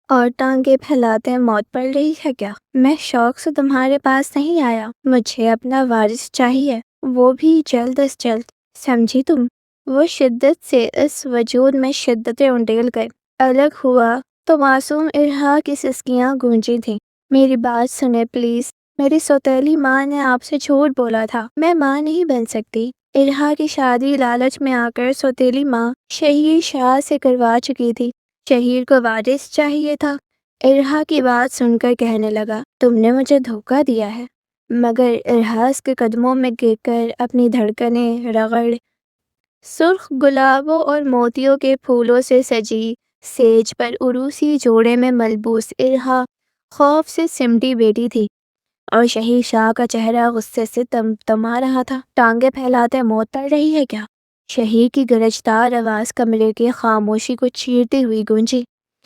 اور ٹانگیں پھیلاتے موت پڑ رہی ہے کیا؟ میں شوق سے تمہارے پاس نہیں آیا، مجھے اپنا وارث چاہیے، وہ بھی جلد از جلد، سمجھی تم؟ وہ شدت سے اس وجود میں شدتیں انڈیل گئے۔ الگ ہوا تو معصوم ارہا کی سسکیاں گونجی تھیں۔ میری بات سنیں پلیز، میری سوتیلی ماں نے آپ سے جھوٹ بولا تھا، میں ماں نہیں بن سکتی۔ ارہا کی شادی لالچ میں آ کر سوتیلی ماں شہیر شاہ سے کروا چکی تھی، شہیر کو وارث چاہیے تھا۔ ارہا کی بات سن کر کہنے لگا، تم نے مجھے دھوکہ دیا ہے۔ مگر ارہا اس کے قدموں میں گر کر اپنی دھڑکنیں رگڑ سرخ گلابوں اور موتیوں کے پھولوں سے سجی سیج پر عروسی جوڑے میں ملبوس ارہا خوف سے سمٹی بیٹھی تھی، اور شہیر شاہ کا چہرہ غصے سے تمتما رہا تھا۔ ٹانگیں پھیلاتے موت پڑ رہی ہے کیا؟ شہیر کی گرجدار آواز کمرے کی خاموشی کو چیرتی ہوئی گونجی۔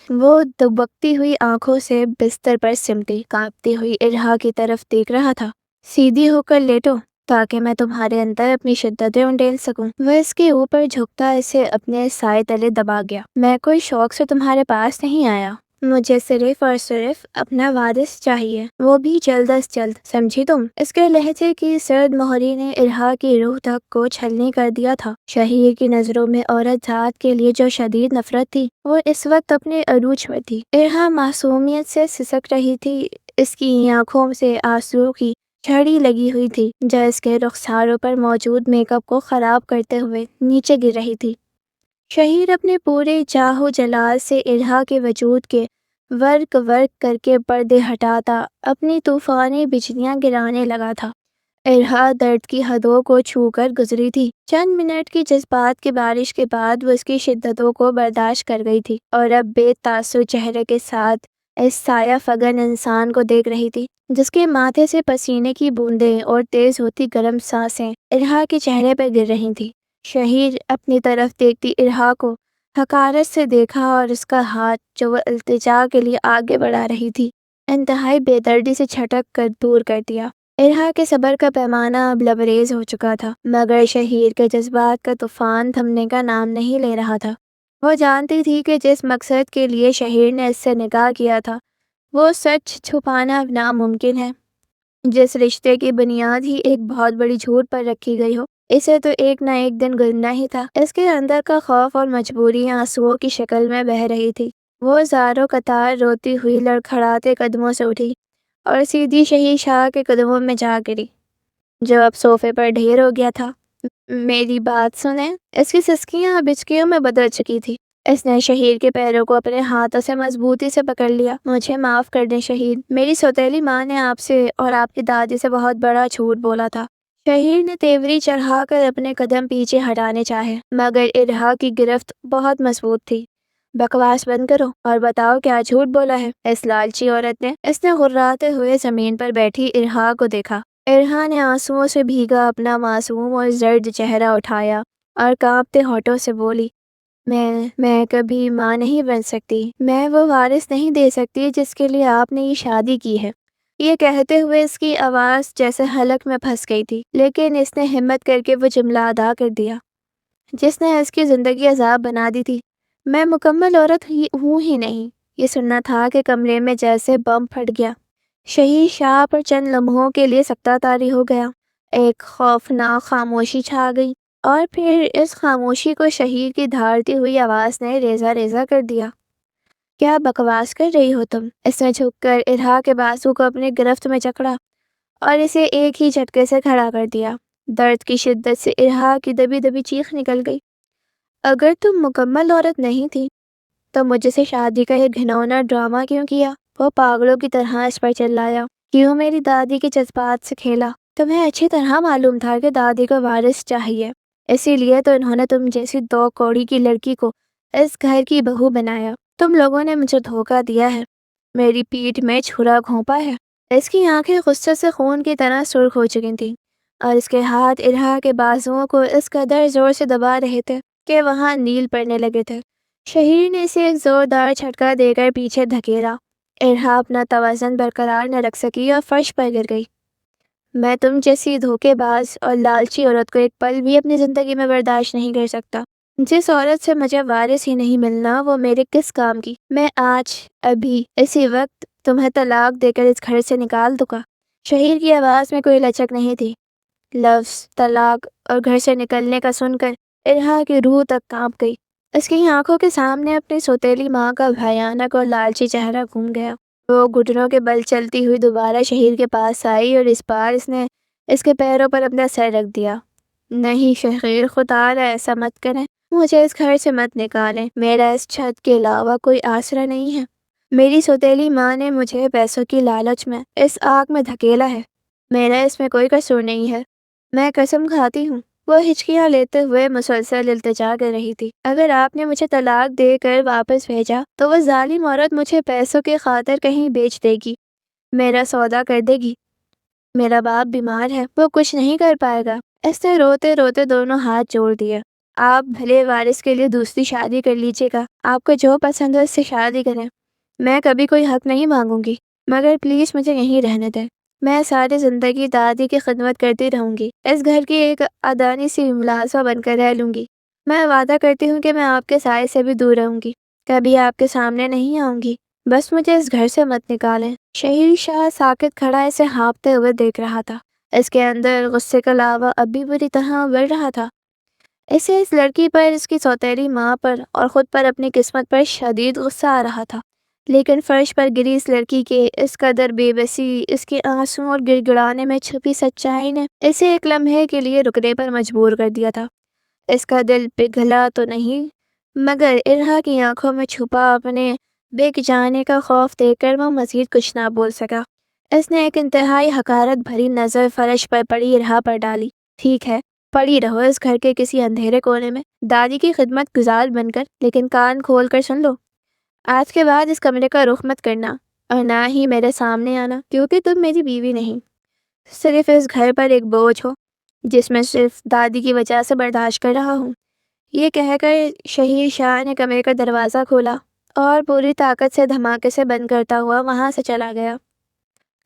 وہ دبکتی ہوئی آنکھوں سے بستر پر سمٹی کانپتی ہوئی ارہا کی طرف دیکھ رہا تھا۔ سیدھی ہو کر لیٹو تاکہ میں تمہارے اندر اپنی شدتیں انڈیل سکوں۔ وہ اس کے اوپر جھکتا اسے اپنے سائے تلے دبا گیا۔ میں کوئی شوق سے تمہارے پاس نہیں آیا، مجھے صرف اور صرف اپنا وارث چاہیے، وہ بھی جلد از جلد، سمجھی تم؟ اس کے لہجے کی سرد مہری نے ارہا کی روح تک کو چھلنی کر دیا تھا۔ شہیر کی نظروں میں عورت ذات کے لیے جو شدید نفرت تھی وہ اس وقت اپنے عروج میں تھی۔ ارہا معصومیت سے سسک رہی تھی، اس کی آنکھوں سے آنسوؤں کی چھڑی لگی ہوئی تھی جو اس کے رخساروں پر موجود میک اپ کو خراب کرتے ہوئے نیچے گر رہی تھی۔ شہیر اپنے پورے جاہ و جلال سے ارہا کے وجود کے ورق ورق کر کے پردے ہٹاتا اپنی طوفانی بجلیاں گرانے لگا تھا۔ ارہا درد کی حدوں کو چھو کر گزری تھی۔ چند منٹ کی جذبات کی بارش کے بعد وہ اس کی شدتوں کو برداشت کر گئی تھی، اور اب بے تاثر چہرے کے ساتھ اس سایہ فگن انسان کو دیکھ رہی تھی جس کے ماتھے سے پسینے کی بوندیں اور تیز ہوتی گرم سانسیں ارہا کے چہرے پر گر رہی تھیں۔ شہیر اپنی طرف دیکھتی ارہا کو حقارت سے دیکھا اور اس کا ہاتھ جو وہ التجا کے لیے آگے بڑھا رہی تھی انتہائی بے دردی سے جھٹک کر دور کر دیا۔ ارہا کے صبر کا پیمانہ اب لبریز ہو چکا تھا، مگر شہیر کے جذبات کا طوفان تھمنے کا نام نہیں لے رہا تھا۔ وہ جانتی تھی کہ جس مقصد کے لیے شہیر نے اس سے نکاح کیا تھا وہ سچ چھپانا ناممکن ہے۔ جس رشتے کی بنیاد ہی ایک بہت بڑی جھوٹ پر رکھی گئی ہو، اسے تو ایک نہ ایک دن گلنا ہی تھا۔ اس کے اندر کا خوف اور مجبوری آنسوؤں کی شکل میں بہہ رہی تھی۔ وہ زار و قطار روتی ہوئی لڑکھڑاتے قدموں سے اٹھی اور سیدھی شہیر شاہ کے قدموں میں جا گری جو اب صوفے پر ڈھیر ہو گیا تھا۔ میری بات سنیں۔ اس کی سسکیاں اب ہچکیوں میں بدل چکی تھی۔ اس نے شہیر کے پیروں کو اپنے ہاتھوں سے مضبوطی سے پکڑ لیا۔ مجھے معاف کر دیں شہیر، میری سوتیلی ماں نے آپ سے اور آپ کی دادی سے بہت بڑا جھوٹ بولا تھا۔ شہیر نے تیوری چڑھا کر اپنے قدم پیچھے ہٹانے چاہے، مگر ارہا کی گرفت بہت مضبوط تھی۔ بکواس بند کرو اور بتاؤ کیا جھوٹ بولا ہے اس لالچی عورت نے۔ اس نے غراتے ہوئے زمین پر بیٹھی ارہا کو دیکھا۔ ارہا نے آنسوؤں سے بھیگا اپنا معصوم اور زرد چہرہ اٹھایا اور کانپتے ہونٹوں سے بولی، میں کبھی ماں نہیں بن سکتی، میں وہ وارث نہیں دے سکتی جس کے لیے آپ نے یہ شادی کی ہے۔ یہ کہتے ہوئے اس کی آواز جیسے حلق میں پھنس گئی تھی، لیکن اس نے ہمت کر کے وہ جملہ ادا کر دیا جس نے اس کی زندگی عذاب بنا دی تھی۔ میں مکمل عورت ہوں ہی نہیں۔ یہ سننا تھا کہ کمرے میں جیسے بم پھٹ گیا۔ شہیر شاہ پر چند لمحوں کے لیے سکتہ طاری ہو گیا، ایک خوفناک خاموشی چھا گئی، اور پھر اس خاموشی کو شہیر کی دھاڑتی ہوئی آواز نے ریزہ ریزہ کر دیا۔ کیا بکواس کر رہی ہو تم؟ اس نے جھک کر ارہا کے بازو کو اپنی گرفت میں جکڑا اور اسے ایک ہی جھٹکے سے کھڑا کر دیا۔ درد کی شدت سے ارہا کی دبی دبی چیخ نکل گئی۔ اگر تم مکمل عورت نہیں تھی تو مجھ سے شادی کا یہ گھناؤنا ڈرامہ کیوں کیا؟ وہ پاگلوں کی طرح اس پر چلایا۔ کیوں میری دادی کے جذبات سے کھیلا؟ تمہیں اچھی طرح معلوم تھا کہ دادی کو وارث چاہیے، اسی لیے تو انہوں نے تم جیسی دو کوڑی کی لڑکی کو اس گھر کی بہو بنایا۔ تم لوگوں نے مجھے دھوکہ دیا ہے، میری پیٹھ میں چھرا گھونپا ہے۔ اس کی آنکھیں غصے سے خون کی طرح سرخ ہو چکی تھیں، اور اس کے ہاتھ ارہا کے بازوؤں کو اس قدر زور سے دبا رہے تھے کہ وہاں نیل پڑنے لگے تھے۔ شہیر نے اسے ایک زوردار جھٹکا دے کر پیچھے دھکیلا۔ ارہا اپنا توازن برقرار نہ رکھ سکی اور فرش پر گر گئی۔ میں تم جیسی دھوکے باز اور لالچی عورت کو ایک پل بھی اپنی زندگی میں برداشت نہیں کر سکتا۔ جس عورت سے مجھے وارث ہی نہیں ملنا وہ میرے کس کام کی؟ میں آج ابھی اسی وقت تمہیں طلاق دے کر اس گھر سے نکال دوں گا۔ شہیر کی آواز میں کوئی لچک نہیں تھی۔ لفظ طلاق اور گھر سے نکلنے کا سن کر ارہا کی روح تک کانپ گئی۔ اس کی آنکھوں کے سامنے اپنی سوتیلی ماں کا بھیانک اور لالچی چہرہ گھوم گیا۔ وہ گھٹنوں کے بل چلتی ہوئی دوبارہ شہیر کے پاس آئی اور اس بار اس نے اس کے پیروں پر اپنا سر رکھ دیا۔ نہیں شہیر، خدا نہ ایسا مت کریں، مجھے اس گھر سے مت نکالیں، میرا اس چھت کے علاوہ کوئی آسرا نہیں ہے۔ میری سوتیلی ماں نے مجھے پیسوں کی لالچ میں اس آگ میں دھکیلا ہے، میرا اس میں کوئی قصور نہیں ہے، میں قسم کھاتی ہوں۔ وہ ہچکیاں لیتے ہوئے مسلسل التجا کر رہی تھی۔ اگر آپ نے مجھے طلاق دے کر واپس بھیجا تو وہ ظالم عورت مجھے پیسوں کی خاطر کہیں بیچ دے گی، میرا سودا کر دے گی۔ میرا باپ بیمار ہے، وہ کچھ نہیں کر پائے گا۔ اس نے روتے روتے دونوں ہاتھ جوڑ دیے۔ آپ بھلے وارث کے لیے دوسری شادی کر لیجیے گا، آپ کو جو پسند ہو اس سے شادی کریں، میں کبھی کوئی حق نہیں مانگوں گی، مگر پلیز مجھے یہیں رہنے دیں۔ میں ساری زندگی دادی کی خدمت کرتی رہوں گی، اس گھر کی ایک ادانی سی ملازمہ بن کر رہ لوں گی۔ میں وعدہ کرتی ہوں کہ میں آپ کے سائے سے بھی دور رہوں گی، کبھی آپ کے سامنے نہیں آؤں گی، بس مجھے اس گھر سے مت نکالیں۔ شہیر شاہ ساکت کھڑا اسے ہانپتے ہوئے دیکھ رہا تھا۔ اس کے اندر غصے کا لاوا اب بھی بری طرح بڑھ رہا تھا۔ اسے اس لڑکی پر، اس کی سوتیلی ماں پر اور خود پر اپنی قسمت پر شدید غصہ آ رہا تھا، لیکن فرش پر گری اس لڑکی کے اس قدر بے بسی، اس کے آنسوں اور گڑ گڑانے میں چھپی سچائی نے اسے ایک لمحے کے لیے رکنے پر مجبور کر دیا تھا۔ اس کا دل پگھلا تو نہیں، مگر ارہا کی آنکھوں میں چھپا اپنے بک جانے کا خوف دیکھ کر وہ مزید کچھ نہ بول سکا۔ اس نے ایک انتہائی حقارت بھری نظر فرش پر پڑی ارہا پر ڈالی۔ ٹھیک ہے، پڑی رہو اس گھر کے کسی اندھیرے کونے میں دادی کی خدمت گزار بن کر، لیکن کان کھول کر سن لو، آج کے بعد اس کمرے کا رخ مت کرنا اور نہ ہی میرے سامنے آنا، کیونکہ تم میری بیوی نہیں، صرف اس گھر پر ایک بوجھ ہو جس میں صرف دادی کی وجہ سے برداشت کر رہا ہوں۔ یہ کہہ کر شہیر شاہ نے کمرے کا دروازہ کھولا اور پوری طاقت سے دھماکے سے بند کرتا ہوا وہاں سے چلا گیا۔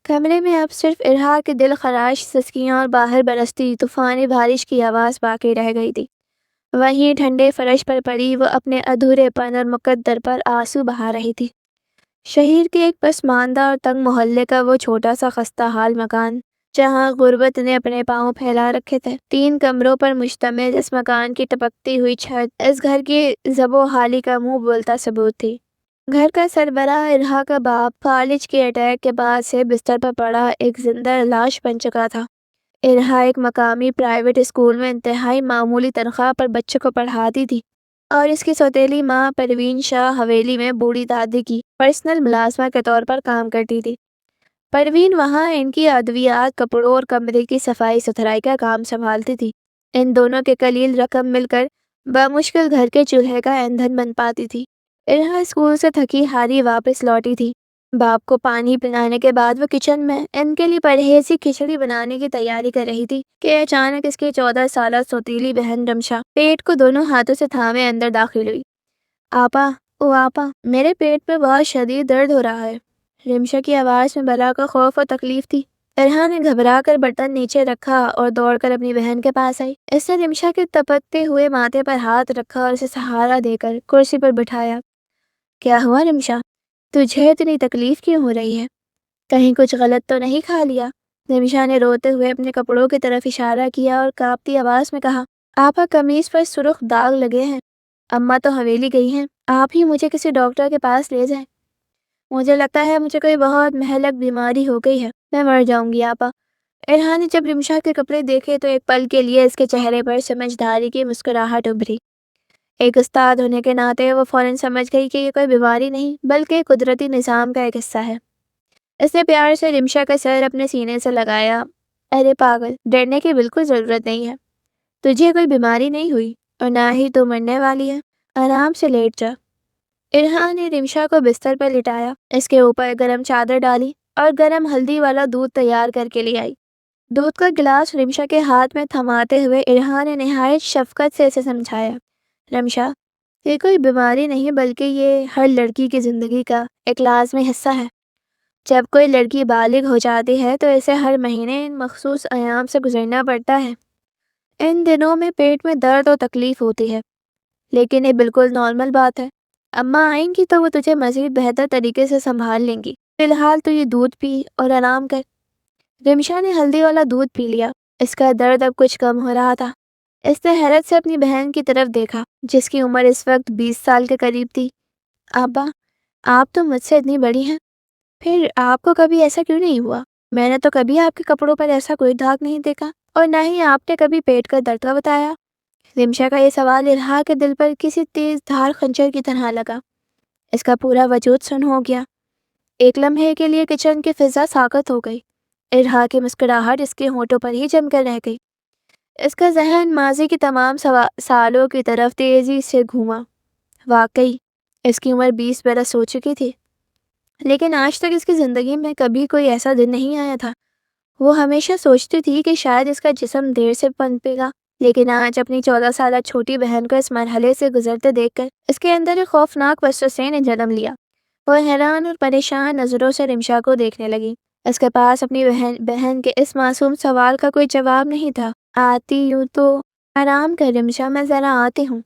کمرے میں اب صرف ارہا کے دل خراش سسکیاں اور باہر برستی طوفانی بارش کی آواز باقی رہ گئی تھی۔ وہیں ٹھنڈے فرش پر پڑی وہ اپنے ادھورے پن اور مقدر پر آنسو بہا رہی تھی۔ شہیر کے ایک پسماندہ اور تنگ محلے کا وہ چھوٹا سا خستہ حال مکان، جہاں غربت نے اپنے پاؤں پھیلا رکھے تھے، 3 کمروں پر مشتمل اس مکان کی ٹپکتی ہوئی چھت اس گھر کی زب و حالی کا منہ بولتا ثبوت تھی۔ گھر کا سربراہ ارہا کا باپ فالج کے اٹیک کے بعد سے بستر پر پڑا ایک زندہ لاش بن چکا تھا۔ ارہا ایک مقامی پرائیویٹ اسکول میں انتہائی معمولی تنخواہ پر بچوں کو پڑھاتی تھی، اور اس کی سوتیلی ماں پروین شاہ حویلی میں بوڑھی دادی کی پرسنل ملازمہ کے طور پر کام کرتی تھی۔ پروین وہاں ان کی ادویات، کپڑوں اور کمرے کی صفائی ستھرائی کا کام سنبھالتی تھی۔ ان دونوں کے قلیل رقم مل کر بمشکل گھر کے چولہے کا ایندھن بن پاتی تھی۔ ارہا اسکول سے تھکی ہاری واپس لوٹی تھی۔ باپ کو پانی پلانے کے بعد وہ کچن میں ان کے لیے پرہیزی کھچڑی بنانے کی تیاری کر رہی تھی کہ اچانک اس کی 14 سالہ سوتیلی بہن رمشا پیٹ کو دونوں ہاتھوں سے تھامے اندر داخل ہوئی۔ آپا، او آپا، میرے پیٹ میں بہت شدید درد ہو رہا ہے۔ رمشا کی آواز میں بلا کر خوف اور تکلیف تھی۔ ارہا نے گھبرا کر برتن نیچے رکھا اور دوڑ کر اپنی بہن کے پاس آئی۔ اس نے رمشا کے تپتے ہوئے ماتھے پر ہاتھ رکھا اور اسے سہارا دے کر کرسی پر بٹھایا۔ کیا ہوا رمشا؟ تجھے اتنی تکلیف کیوں ہو رہی ہے؟ کہیں کچھ غلط تو نہیں کھا لیا؟ رمشا نے روتے ہوئے اپنے کپڑوں کی طرف اشارہ کیا اور کانپتی آواز میں کہا، آپا قمیص پر سرخ داغ لگے ہیں، اماں تو حویلی گئی ہیں، آپ ہی مجھے کسی ڈاکٹر کے پاس لے جائیں، مجھے لگتا ہے مجھے کوئی بہت مہلک بیماری ہو گئی ہے، میں مر جاؤں گی آپا۔ ارہا نے جب رمشا کے کپڑے دیکھے تو ایک پل کے لیے اس کے چہرے پر سمجھداری کی مسکراہٹ ابھری۔ ایک استاد ہونے کے ناطے وہ فوراً سمجھ گئی کہ یہ کوئی بیماری نہیں بلکہ قدرتی نظام کا ایک حصہ ہے۔ اس نے پیار سے رمشا کا سر اپنے سینے سے لگایا۔ ارے پاگل، ڈرنے کی بالکل ضرورت نہیں ہے، تجھے کوئی بیماری نہیں ہوئی اور نہ ہی تو مرنے والی ہے، آرام سے لیٹ جا۔ ارہا نے رمشا کو بستر پر لٹایا، اس کے اوپر گرم چادر ڈالی اور گرم ہلدی والا دودھ تیار کر کے لے آئی۔ دودھ کا گلاس رمشا کے ہاتھ میں تھماتے ہوئے ارہا نے نہایت شفقت سے اسے سمجھایا، رمشا، یہ کوئی بیماری نہیں بلکہ یہ ہر لڑکی کی زندگی کا ایک لازمی حصہ ہے۔ جب کوئی لڑکی بالغ ہو جاتی ہے تو اسے ہر مہینے ان مخصوص ایام سے گزرنا پڑتا ہے۔ ان دنوں میں پیٹ میں درد اور تکلیف ہوتی ہے، لیکن یہ بالکل نارمل بات ہے۔ اماں آئیں گی تو وہ تجھے مزید بہتر طریقے سے سنبھال لیں گی، فی الحال تو یہ دودھ پی اور آرام کر۔ رمشا نے ہلدی والا دودھ پی لیا۔ اس کا درد اب کچھ کم ہو رہا تھا۔ اس نے حیرت سے اپنی بہن کی طرف دیکھا جس کی عمر اس وقت 20 سال کے قریب تھی۔ ابا، آپ تو مجھ سے اتنی بڑی ہیں، پھر آپ کو کبھی ایسا کیوں نہیں ہوا؟ میں نے تو کبھی آپ کے کپڑوں پر ایسا کوئی داغ نہیں دیکھا، اور نہ ہی آپ نے کبھی پیٹ کا درد کا بتایا۔ رمشا کا یہ سوال ارحا کے دل پر کسی تیز دھار خنجر کی طرح لگا۔ اس کا پورا وجود سن ہو گیا۔ ایک لمحے کے لیے کچن کی فضا ساکت ہو گئی۔ ارحا کی مسکراہٹ اس کے ہونٹوں پر ہی جم کر رہ گئی۔ اس کا ذہن ماضی کی تمام سالوں کی طرف تیزی سے گھوما۔ واقعی اس کی عمر 20 برس ہو چکی تھی، لیکن آج تک اس کی زندگی میں کبھی کوئی ایسا دن نہیں آیا تھا۔ وہ ہمیشہ سوچتی تھی کہ شاید اس کا جسم دیر سے پنپے گا، لیکن آج اپنی 14 سالہ چھوٹی بہن کو اس مرحلے سے گزرتے دیکھ کر اس کے اندر ایک خوفناک وسوسے نے جنم لیا۔ وہ حیران اور پریشان نظروں سے رمشا کو دیکھنے لگی۔ اس کے پاس اپنی بہن کے اس معصوم سوال کا کوئی جواب نہیں تھا۔ آتی ہوں تو آرام کر رمشا، میں ذرا آتی ہوں،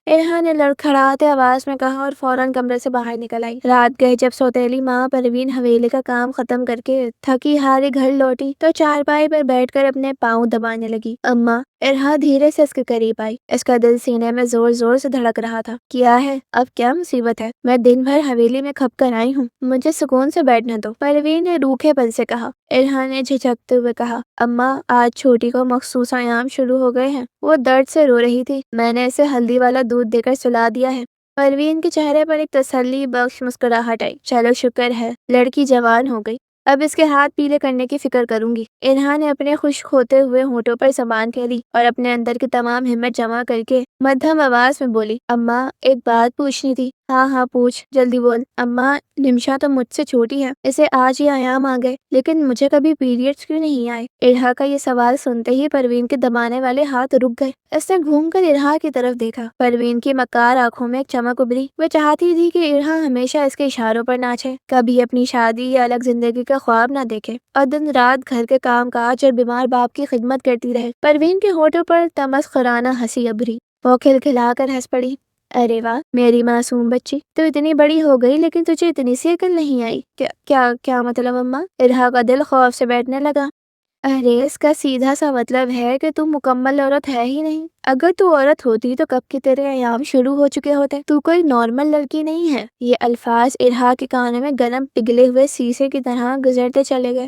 ارحا نے لڑکھڑاتے آواز میں کہا اور فوراً کمرے سے باہر نکل آئی۔ رات گئے جب سوتیلی ماں پروین حویلی کا کام ختم کر کے تھکی ہاری گھر لوٹی تو چارپائی پر بیٹھ کر اپنے پاؤں دبانے لگی۔ اماں، ارحا دھیرے سے اس کے قریب آئی۔ اس کا دل سینے میں زور زور سے دھڑک رہا تھا۔ کیا ہے؟ اب کیا مصیبت ہے؟ میں دن بھر حویلی میں کھپ کر آئی ہوں، مجھے سکون سے بیٹھنے دو، پروین نے روکھے پن سے کہا۔ ارحا نے جھجکتے ہوئے کہا، اماں، آج چھوٹی کو مخصوص ایام شروع ہو گئے ہیں، وہ درد سے رو رہی تھی، میں نے اسے ہلدی والا دودھ دے کر سلا دیا ہے۔ پروین کے چہرے پر ایک تسلی بخش مسکراہٹ آئی۔ چلو شکر ہے، لڑکی جوان ہو گئی، اب اس کے ہاتھ پیلے کرنے کی فکر کروں گی۔ ارحا نے اپنے خشک ہوتے ہوئے ہونٹوں پر زبان پھیری اور اپنے اندر کی تمام ہمت جمع کر کے مدھم آواز میں بولی، اماں، ایک بات پوچھنی تھی۔ ہاں ہاں پوچھ، جلدی بول۔ اماں، رمشا تو مجھ سے چھوٹی ہے، اسے آج ہی ایام آ گئے، لیکن مجھے کبھی پیریڈز کیوں نہیں آئے؟ ارحا کا یہ سوال سنتے ہی پروین کے دبانے والے ہاتھ رک گئے۔ اس نے گھوم کر ارحا کی طرف دیکھا۔ پروین کی مکار آنکھوں میں ایک چمک ابھری۔ وہ چاہتی تھی کہ ارحا ہمیشہ اس کے اشاروں پر ناچے، کبھی اپنی شادی یا الگ زندگی کا خواب نہ دیکھے، اور دن رات گھر کے کام کاج اور بیمار باپ کی خدمت کرتی رہے۔ پروین کے ہونٹوں پر تمسخرانہ ہنسی ابھری۔ وہ کھلکھلا کر ہنس پڑی۔ ارے واہ میری معصوم بچی، تو اتنی بڑی ہو گئی لیکن تجھے اتنی سی عقل نہیں آئی؟ کیا مطلب اماں؟ ارحا کا دل خوف سے بیٹھنے لگا۔ ارے اس کا سیدھا سا مطلب ہے کہ تم مکمل عورت ہے ہی نہیں۔ اگر تو عورت ہوتی تو کب کے تیرے ایام شروع ہو چکے ہوتے۔ تو کوئی نارمل لڑکی نہیں ہے۔ یہ الفاظ ارحا کے کانوں میں گرم پگھلے ہوئے سیسے کی طرح گزرتے چلے گئے۔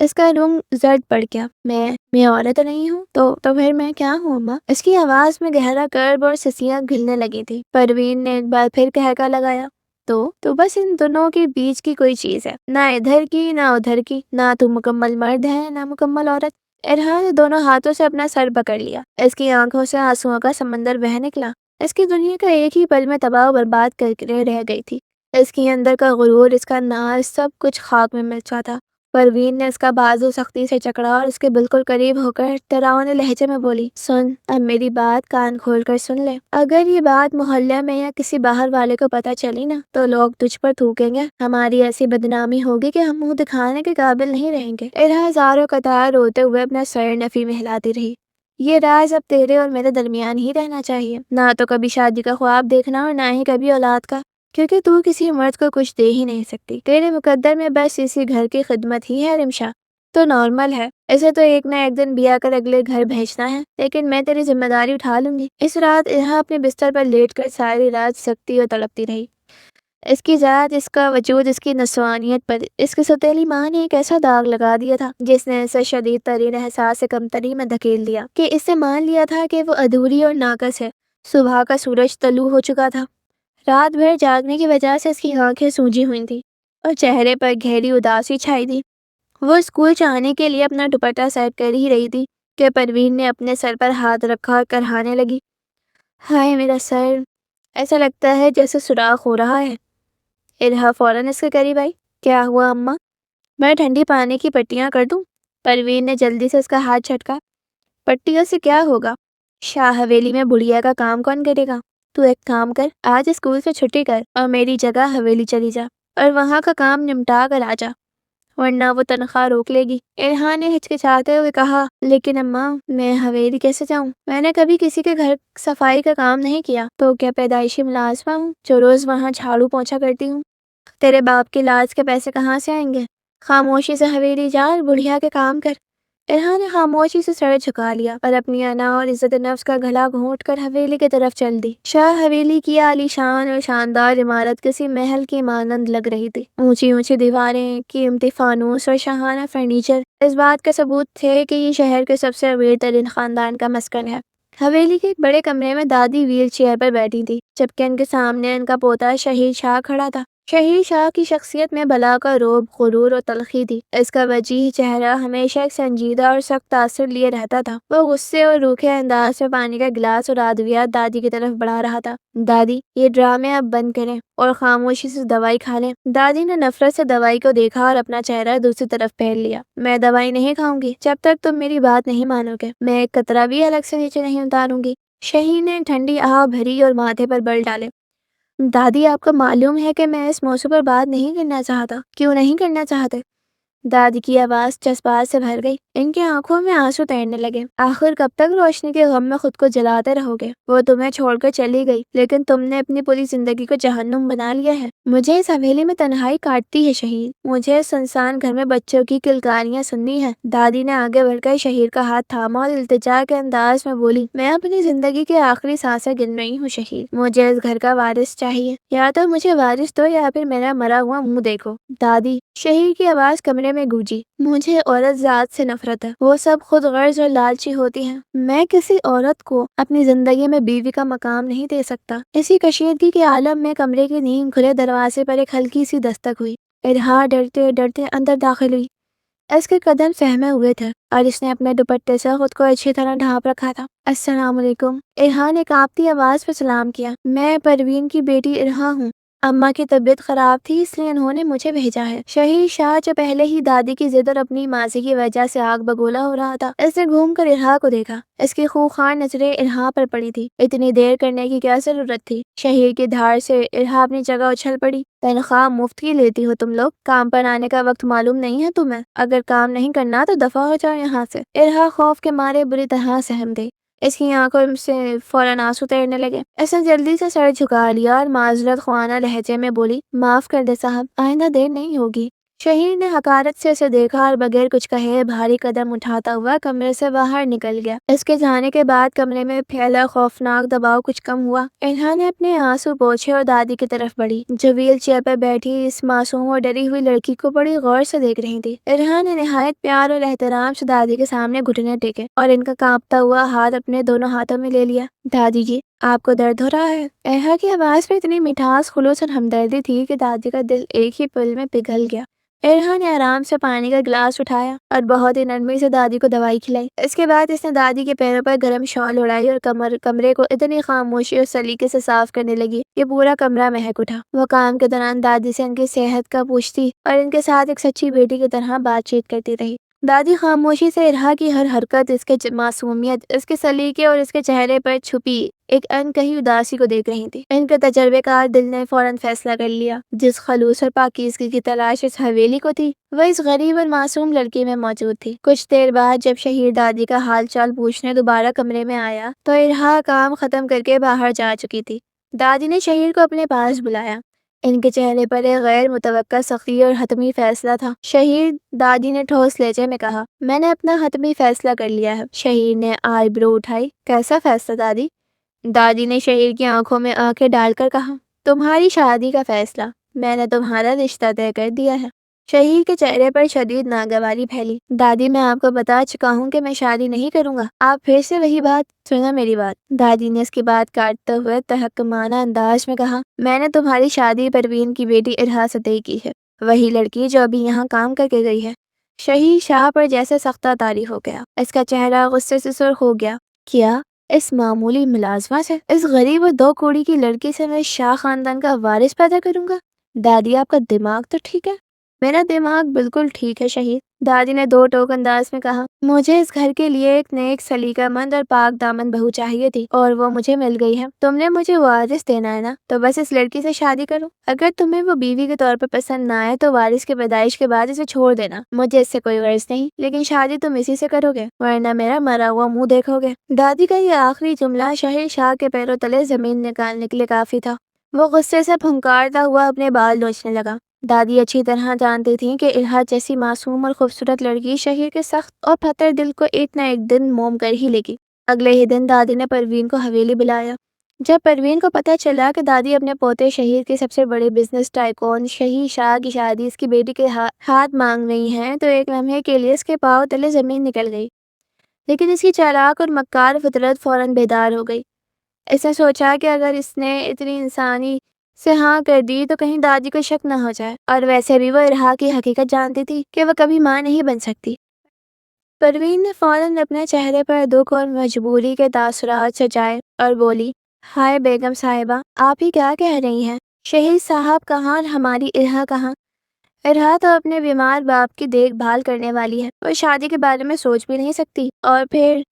اس کا رنگ زرد پڑ گیا۔ میں عورت نہیں ہوں تو پھر میں کیا ہوں اماں؟ اس کی آواز میں گہرا کرب اور سسیاں گھلنے لگی تھی۔ پروین نے ایک بار پھر کہکا لگایا، تو بس ان دونوں کے بیچ کی کوئی چیز ہے، نہ ادھر کی نہ ادھر کی، نہ تو مکمل مرد ہے نہ مکمل عورت۔ ارحا نے دونوں ہاتھوں سے اپنا سر پکڑ لیا۔ اس کی آنکھوں سے آنسوؤں کا سمندر بہہ نکلا۔ اس کی دنیا کا ایک ہی پل میں تباہ و برباد کر کے رہ گئی تھی۔ اس کے اندر کا غرور، اس کا ناز، سب کچھ خاک میں مل چکا تھا۔ پروین نے اس کا بازو سختی سے چکڑا اور اس کے بالکل قریب ہو کر ڈراؤنے لہجے میں بولی، سن، اب میری بات کان کھول کر سن لے۔ اگر یہ بات محلے میں یا کسی باہر والے کو پتہ چلی نا تو لوگ تجھ پر تھوکیں گے، ہماری ایسی بدنامی ہوگی کہ ہم منہ دکھانے کے قابل نہیں رہیں گے۔ ارحا زاروں قطار روتے ہوئے اپنا سر نفی میں ہلاتی رہی۔ یہ راز اب تیرے اور میرے درمیان ہی رہنا چاہیے، نہ تو کبھی شادی کا خواب دیکھنا اور نہ ہی کبھی اولاد کا، کیونکہ تو کسی مرد کو کچھ دے ہی نہیں سکتی۔ تیرے مقدر میں بس اسی گھر کی خدمت ہی ہے رمشا، تو نارمل ہے، اسے تو ایک نہ ایک دن بیاہ کر اگلے گھر بھیجنا ہے، لیکن میں تیری ذمہ داری اٹھا لوں گی۔ اس رات ارحا اپنے بستر پر لیٹ کر ساری رات سکتی اور تڑپتی رہی۔ اس کی ذات، اس کا وجود، اس کی نسوانیت پر اس کی سوتیلی ماں نے ایک ایسا داغ لگا دیا تھا جس نے اسے شدید ترین احساس سے کمتری میں دھکیل دیا، کہ اس سے مان لیا تھا کہ وہ ادھوری اور ناقص ہے۔ صبح کا سورج طلوع ہو چکا تھا۔ رات بھر جاگنے کی وجہ سے اس کی آنکھیں سوجی ہوئی تھیں اور چہرے پر گہری اداسی چھائی تھی۔ وہ اسکول جانے کے لیے اپنا دوپٹہ سیٹ کر ہی رہی تھی کہ پروین نے اپنے سر پر ہاتھ رکھا اور کرہانے لگی، ہائے میرا سر، ایسا لگتا ہے جیسے سوراخ ہو رہا ہے۔ ارحا فوراً اس کے قریب آئی۔ کیا ہوا اماں؟ میں ٹھنڈی پانی کی پٹیاں کر دوں؟ پروین نے جلدی سے اس کا ہاتھ جھٹکا۔ پٹیوں سے کیا ہوگا؟ شاہ حویلی میں بڑھیا کا کام کون کرے گا؟ تو ایک کام کر، آج اسکول سے چھٹی کر اور میری جگہ حویلی چلی جا اور وہاں کا کام نمٹا کر آ جا۔ ورنہ وہ تنخواہ روک لے گی۔ ارحان نے ہچکچاتے ہوئے کہا، لیکن اماں میں حویلی کیسے جاؤں؟ میں نے کبھی کسی کے گھر صفائی کا کام نہیں کیا، تو کیا پیدائشی ملازمہ ہوں جو روز وہاں جھاڑو پونچھا کرتی ہوں؟ تیرے باپ کے علاج کے پیسے کہاں سے آئیں گے؟ خاموشی سے حویلی جا اور بڑھیا کے کام کر۔ ارحان نے خاموشی سے سر جھکا لیا اور اپنی انا اور عزت نفس کا گلا گھونٹ کر حویلی کی طرف چل دی۔ شاہ حویلی کی عالی شان اور شاندار عمارت کسی محل کی مانند لگ رہی تھی۔ اونچی اونچی دیواریں، قیمتی فانوس اور شاہانہ فرنیچر اس بات کا ثبوت تھے کہ یہ شہر کے سب سے امیر ترین خاندان کا مسکن ہے۔ حویلی کے ایک بڑے کمرے میں دادی ویل چیئر پر بیٹھی تھی، جبکہ ان کے سامنے ان کا پوتا شہیر شاہ کھڑا تھا۔ شہیر شاہ کی شخصیت میں بلا کا رعب، غرور اور تلخی تھی۔ اس کا وجیح چہرہ ہمیشہ ایک سنجیدہ اور سخت تاثر لیے رہتا تھا۔ وہ غصے اور روکھے انداز میں پانی کا گلاس اور ادویات دادی کی طرف بڑھا رہا تھا۔ دادی، یہ ڈرامے اب بند کریں اور خاموشی سے دوائی کھا لیں۔ دادی نے نفرت سے دوائی کو دیکھا اور اپنا چہرہ دوسری طرف پھیر لیا۔ میں دوائی نہیں کھاؤں گی جب تک تم میری بات نہیں مانو گے۔ میں ایک قطرہ بھی الگ سے نیچے نہیں اتاروں گی۔ شہیر نے ٹھنڈی آہ بھری اور ماتھے پر بل ڈالے۔ دادی، آپ کو معلوم ہے کہ میں اس موضوع پر بات نہیں کرنا چاہتا۔ کیوں نہیں کرنا چاہتے؟ دادی کی آواز جذبات سے بھر گئی۔ ان کی آنکھوں میں آنسو تیرنے لگے۔ آخر کب تک روشنی کے غم میں خود کو جلاتے رہو گے؟ وہ تمہیں چھوڑ کر چلی گئی، لیکن تم نے اپنی پوری زندگی کو جہنم بنا لیا ہے۔ مجھے اس حویلی میں تنہائی کاٹتی ہے شہیر۔ مجھے اس سنسان گھر میں بچوں کی کلکاریاں سننی ہیں۔ دادی نے آگے بڑھ کر شہیر کا ہاتھ تھاما اور التجا کے انداز میں بولی، میں اپنی زندگی کے آخری سانسیں گن رہی ہوں شہیر۔ مجھے اس گھر کا وارث چاہیے۔ یا تو مجھے وارث دو یا پھر میرا مرا ہوا منہ دیکھو۔ دادی، شہیر کی آواز کمرے میں گونجی، مجھے عورت ذات سے نفرت ہے۔ وہ سب خود غرض اور لالچی ہوتی ہیں۔ میں کسی عورت کو اپنی زندگی میں بیوی کا مقام نہیں دے سکتا۔ اسی کشیدگی کے عالم میں کمرے کے نیم کھلے دروازے پر ایک ہلکی سی دستک ہوئی۔ ارحان ڈرتے ڈرتے اندر داخل ہوئی۔ اس کے قدم فہمے ہوئے تھے اور اس نے اپنے دوپٹے سے خود کو اچھی طرح ڈھانپ رکھا تھا۔ السلام علیکم۔ ارحان نے کانپتی آواز پر سلام کیا۔ میں پروین کی بیٹی ارحان ہوں۔ اماں کی طبیعت خراب تھی، اس لیے انہوں نے مجھے بھیجا ہے۔ شہیر شاہ جو پہلے ہی دادی کی ضد اور اپنی ماضی کی وجہ سے آگ بگولا ہو رہا تھا، اس نے گھوم کر ارحان کو دیکھا۔ اس کی خوخار نظریں ارحان پر پڑی تھی۔ اتنی دیر کرنے کی کیا ضرورت تھی؟ شہیر کی دھار سے ارحان اپنی جگہ اچھل پڑی۔ تنخواہ مفت کی لیتی ہو تم لوگ؟ کام پر آنے کا وقت معلوم نہیں ہے تمہیں؟ اگر کام نہیں کرنا تو دفع ہو جاؤ یہاں سے۔ ارحان خوف کے مارے بری طرح سہم گئی۔ اس کی آنکھوں سے فوراً آنسو تیرنے لگے۔ اس نے جلدی سے سر جھکا لیا اور معذرت خوانا لہجے میں بولی، معاف کر دے صاحب، آئندہ دیر نہیں ہوگی۔ شہیر نے حقارت سے اسے دیکھا اور بغیر کچھ کہے بھاری قدم اٹھاتا ہوا کمرے سے باہر نکل گیا۔ اس کے جانے کے بعد کمرے میں پھیلا خوفناک دباؤ کچھ کم ہوا۔ ارحان نے اپنے آنسو پوچھے اور دادی کی طرف بڑھی، جو ویل چیئر پر بیٹھی اس معصوم اور ڈری ہوئی لڑکی کو بڑی غور سے دیکھ رہی تھی۔ ارحان نے نہایت پیار اور احترام سے دادی کے سامنے گھٹنے ٹیکے اور ان کا کانپتا ہوا ہاتھ اپنے دونوں ہاتھوں میں لے لیا۔ دادی جی، آپ کو درد ہو رہا ہے؟ ارحان کی آواز میں اتنی مٹھاس، خلوص اور ہمدردی تھی کہ دادی کا دل ایک ہی پل میں پگھل گیا۔ ارحان نے آرام سے پانی کا گلاس اٹھایا اور بہت ہی نرمی سے دادی کو دوائی کھلائی۔ اس کے بعد اس نے دادی کے پیروں پر گرم شال اڑائی اور کمرے کو اتنی خاموشی اور سلیقے سے صاف کرنے لگی کہ پورا کمرہ مہک اٹھا۔ وہ کام کے دوران دادی سے ان کی صحت کا پوچھتی اور ان کے ساتھ ایک سچی بیٹی کی طرح بات چیت کرتی رہی۔ دادی خاموشی سے ارحان کی ہر حرکت، اس کے معصومیت، اس کے سلیقے اور اس کے چہرے پر چھپی ایک انکہی اداسی کو دیکھ رہی تھی۔ ان کے تجربے کار دل نے فوراً فیصلہ کر لیا، جس خلوص اور پاکیزگی کی تلاش اس حویلی کو تھی، وہ اس غریب اور معصوم لڑکی میں موجود تھی۔ کچھ دیر بعد جب شہیر دادی کا حال چال پوچھنے دوبارہ کمرے میں آیا تو ارحان کام ختم کر کے باہر جا چکی تھی۔ دادی نے شہیر کو اپنے پاس بلایا۔ ان کے چہرے پر ایک غیر متوقع سختی اور حتمی فیصلہ تھا۔ شہیر، دادی نے ٹھوس لہجے میں کہا، میں نے اپنا حتمی فیصلہ کر لیا ہے۔ شہیر نے آئی برو اٹھائی۔ کیسا فیصلہ دادی؟ دادی نے شہیر کی آنکھوں میں آنکھیں ڈال کر کہا، تمہاری شادی کا فیصلہ۔ میں نے تمہارا رشتہ طے کر دیا ہے۔ شہیر کے چہرے پر شدید ناگواری پھیلی۔ دادی، میں آپ کو بتا چکا ہوں کہ میں شادی نہیں کروں گا۔ آپ پھر سے وہی بات؟ سنو میری بات۔ دادی نے اس کی بات کاٹتے ہوئے تحکمانہ انداز میں کہا، میں نے تمہاری شادی پروین کی بیٹی ارحان سے طے کی ہے، وہی لڑکی جو ابھی یہاں کام کر کے گئی ہے۔ شہیر شاہ پر جیسے سختہ طاری ہو گیا۔ اس کا چہرہ غصے سے سرخ ہو گیا۔ کیا اس معمولی ملازمہ سے، اس غریب اور دو کوڑی کی لڑکی سے میں شاہ خاندان کا وارث پیدا کروں گا؟ دادی، آپ کا دماغ تو ٹھیک ہے؟ میرا دماغ بالکل ٹھیک ہے شہیر۔ دادی نے دو ٹوک انداز میں کہا، مجھے اس گھر کے لیے ایک نیک، سلیقہ مند اور پاک دامن بہو چاہیے تھی، اور وہ مجھے مل گئی ہے۔ تم نے مجھے وارث دینا ہے نا، تو بس اس لڑکی سے شادی کرو۔ اگر تمہیں وہ بیوی کے طور پر پسند نہ آئے تو وارث کی پیدائش کے بعد اسے چھوڑ دینا، مجھے اس سے کوئی غرض نہیں، لیکن شادی تم اسی سے کرو گے، ورنہ میرا مرا ہوا منہ دیکھو گے۔ دادی کا یہ آخری جملہ شہر شاہ کے پیروں تلے زمین نکالنے کے لیے کافی تھا۔ وہ غصے سے پھنکارتا ہوا اپنے بال نوچنے لگا۔ دادی اچھی طرح جانتی تھیں کہ الہا جیسی معصوم اور خوبصورت لڑکی شہر کے سخت اور پھٹر دل کو ایک نہ ایک دن موم کر ہی لے گی۔ اگلے ہی دن دادی نے پروین کو حویلی بلایا۔ جب پروین کو پتہ چلا کہ دادی اپنے پوتے شہر کے سب سے بڑے بزنس ٹائکون شہی شاہ کی شادی اس کی بیٹی کے ہاتھ مانگ رہی ہیں تو ایک لمحے کے لیے اس کے پاؤں تلے زمین نکل گئی، لیکن اس کی چالاک اور مکار فطرت فوراً بیدار ہو گئی۔ اس نے سوچا کہ اگر اس نے اتنی انسانی سے ہاں کر دی تو کہیں دادی کو شک نہ ہو جائے، اور ویسے بھی وہ الہا کی حقیقت جانتی تھی کہ وہ کبھی ماں نہیں بن سکتی۔ پروین نے فوراً اپنے چہرے پر دکھ اور مجبوری کے تاثرات سجائے اور بولی، ہائے بیگم صاحبہ، آپ ہی کیا کہہ رہی ہیں؟ شہید صاحب کہاں اور ہماری الہا کہاں؟ الہا تو اپنے بیمار باپ کی دیکھ بھال کرنے والی ہے، وہ شادی کے بارے میں سوچ بھی نہیں سکتی، اور پھر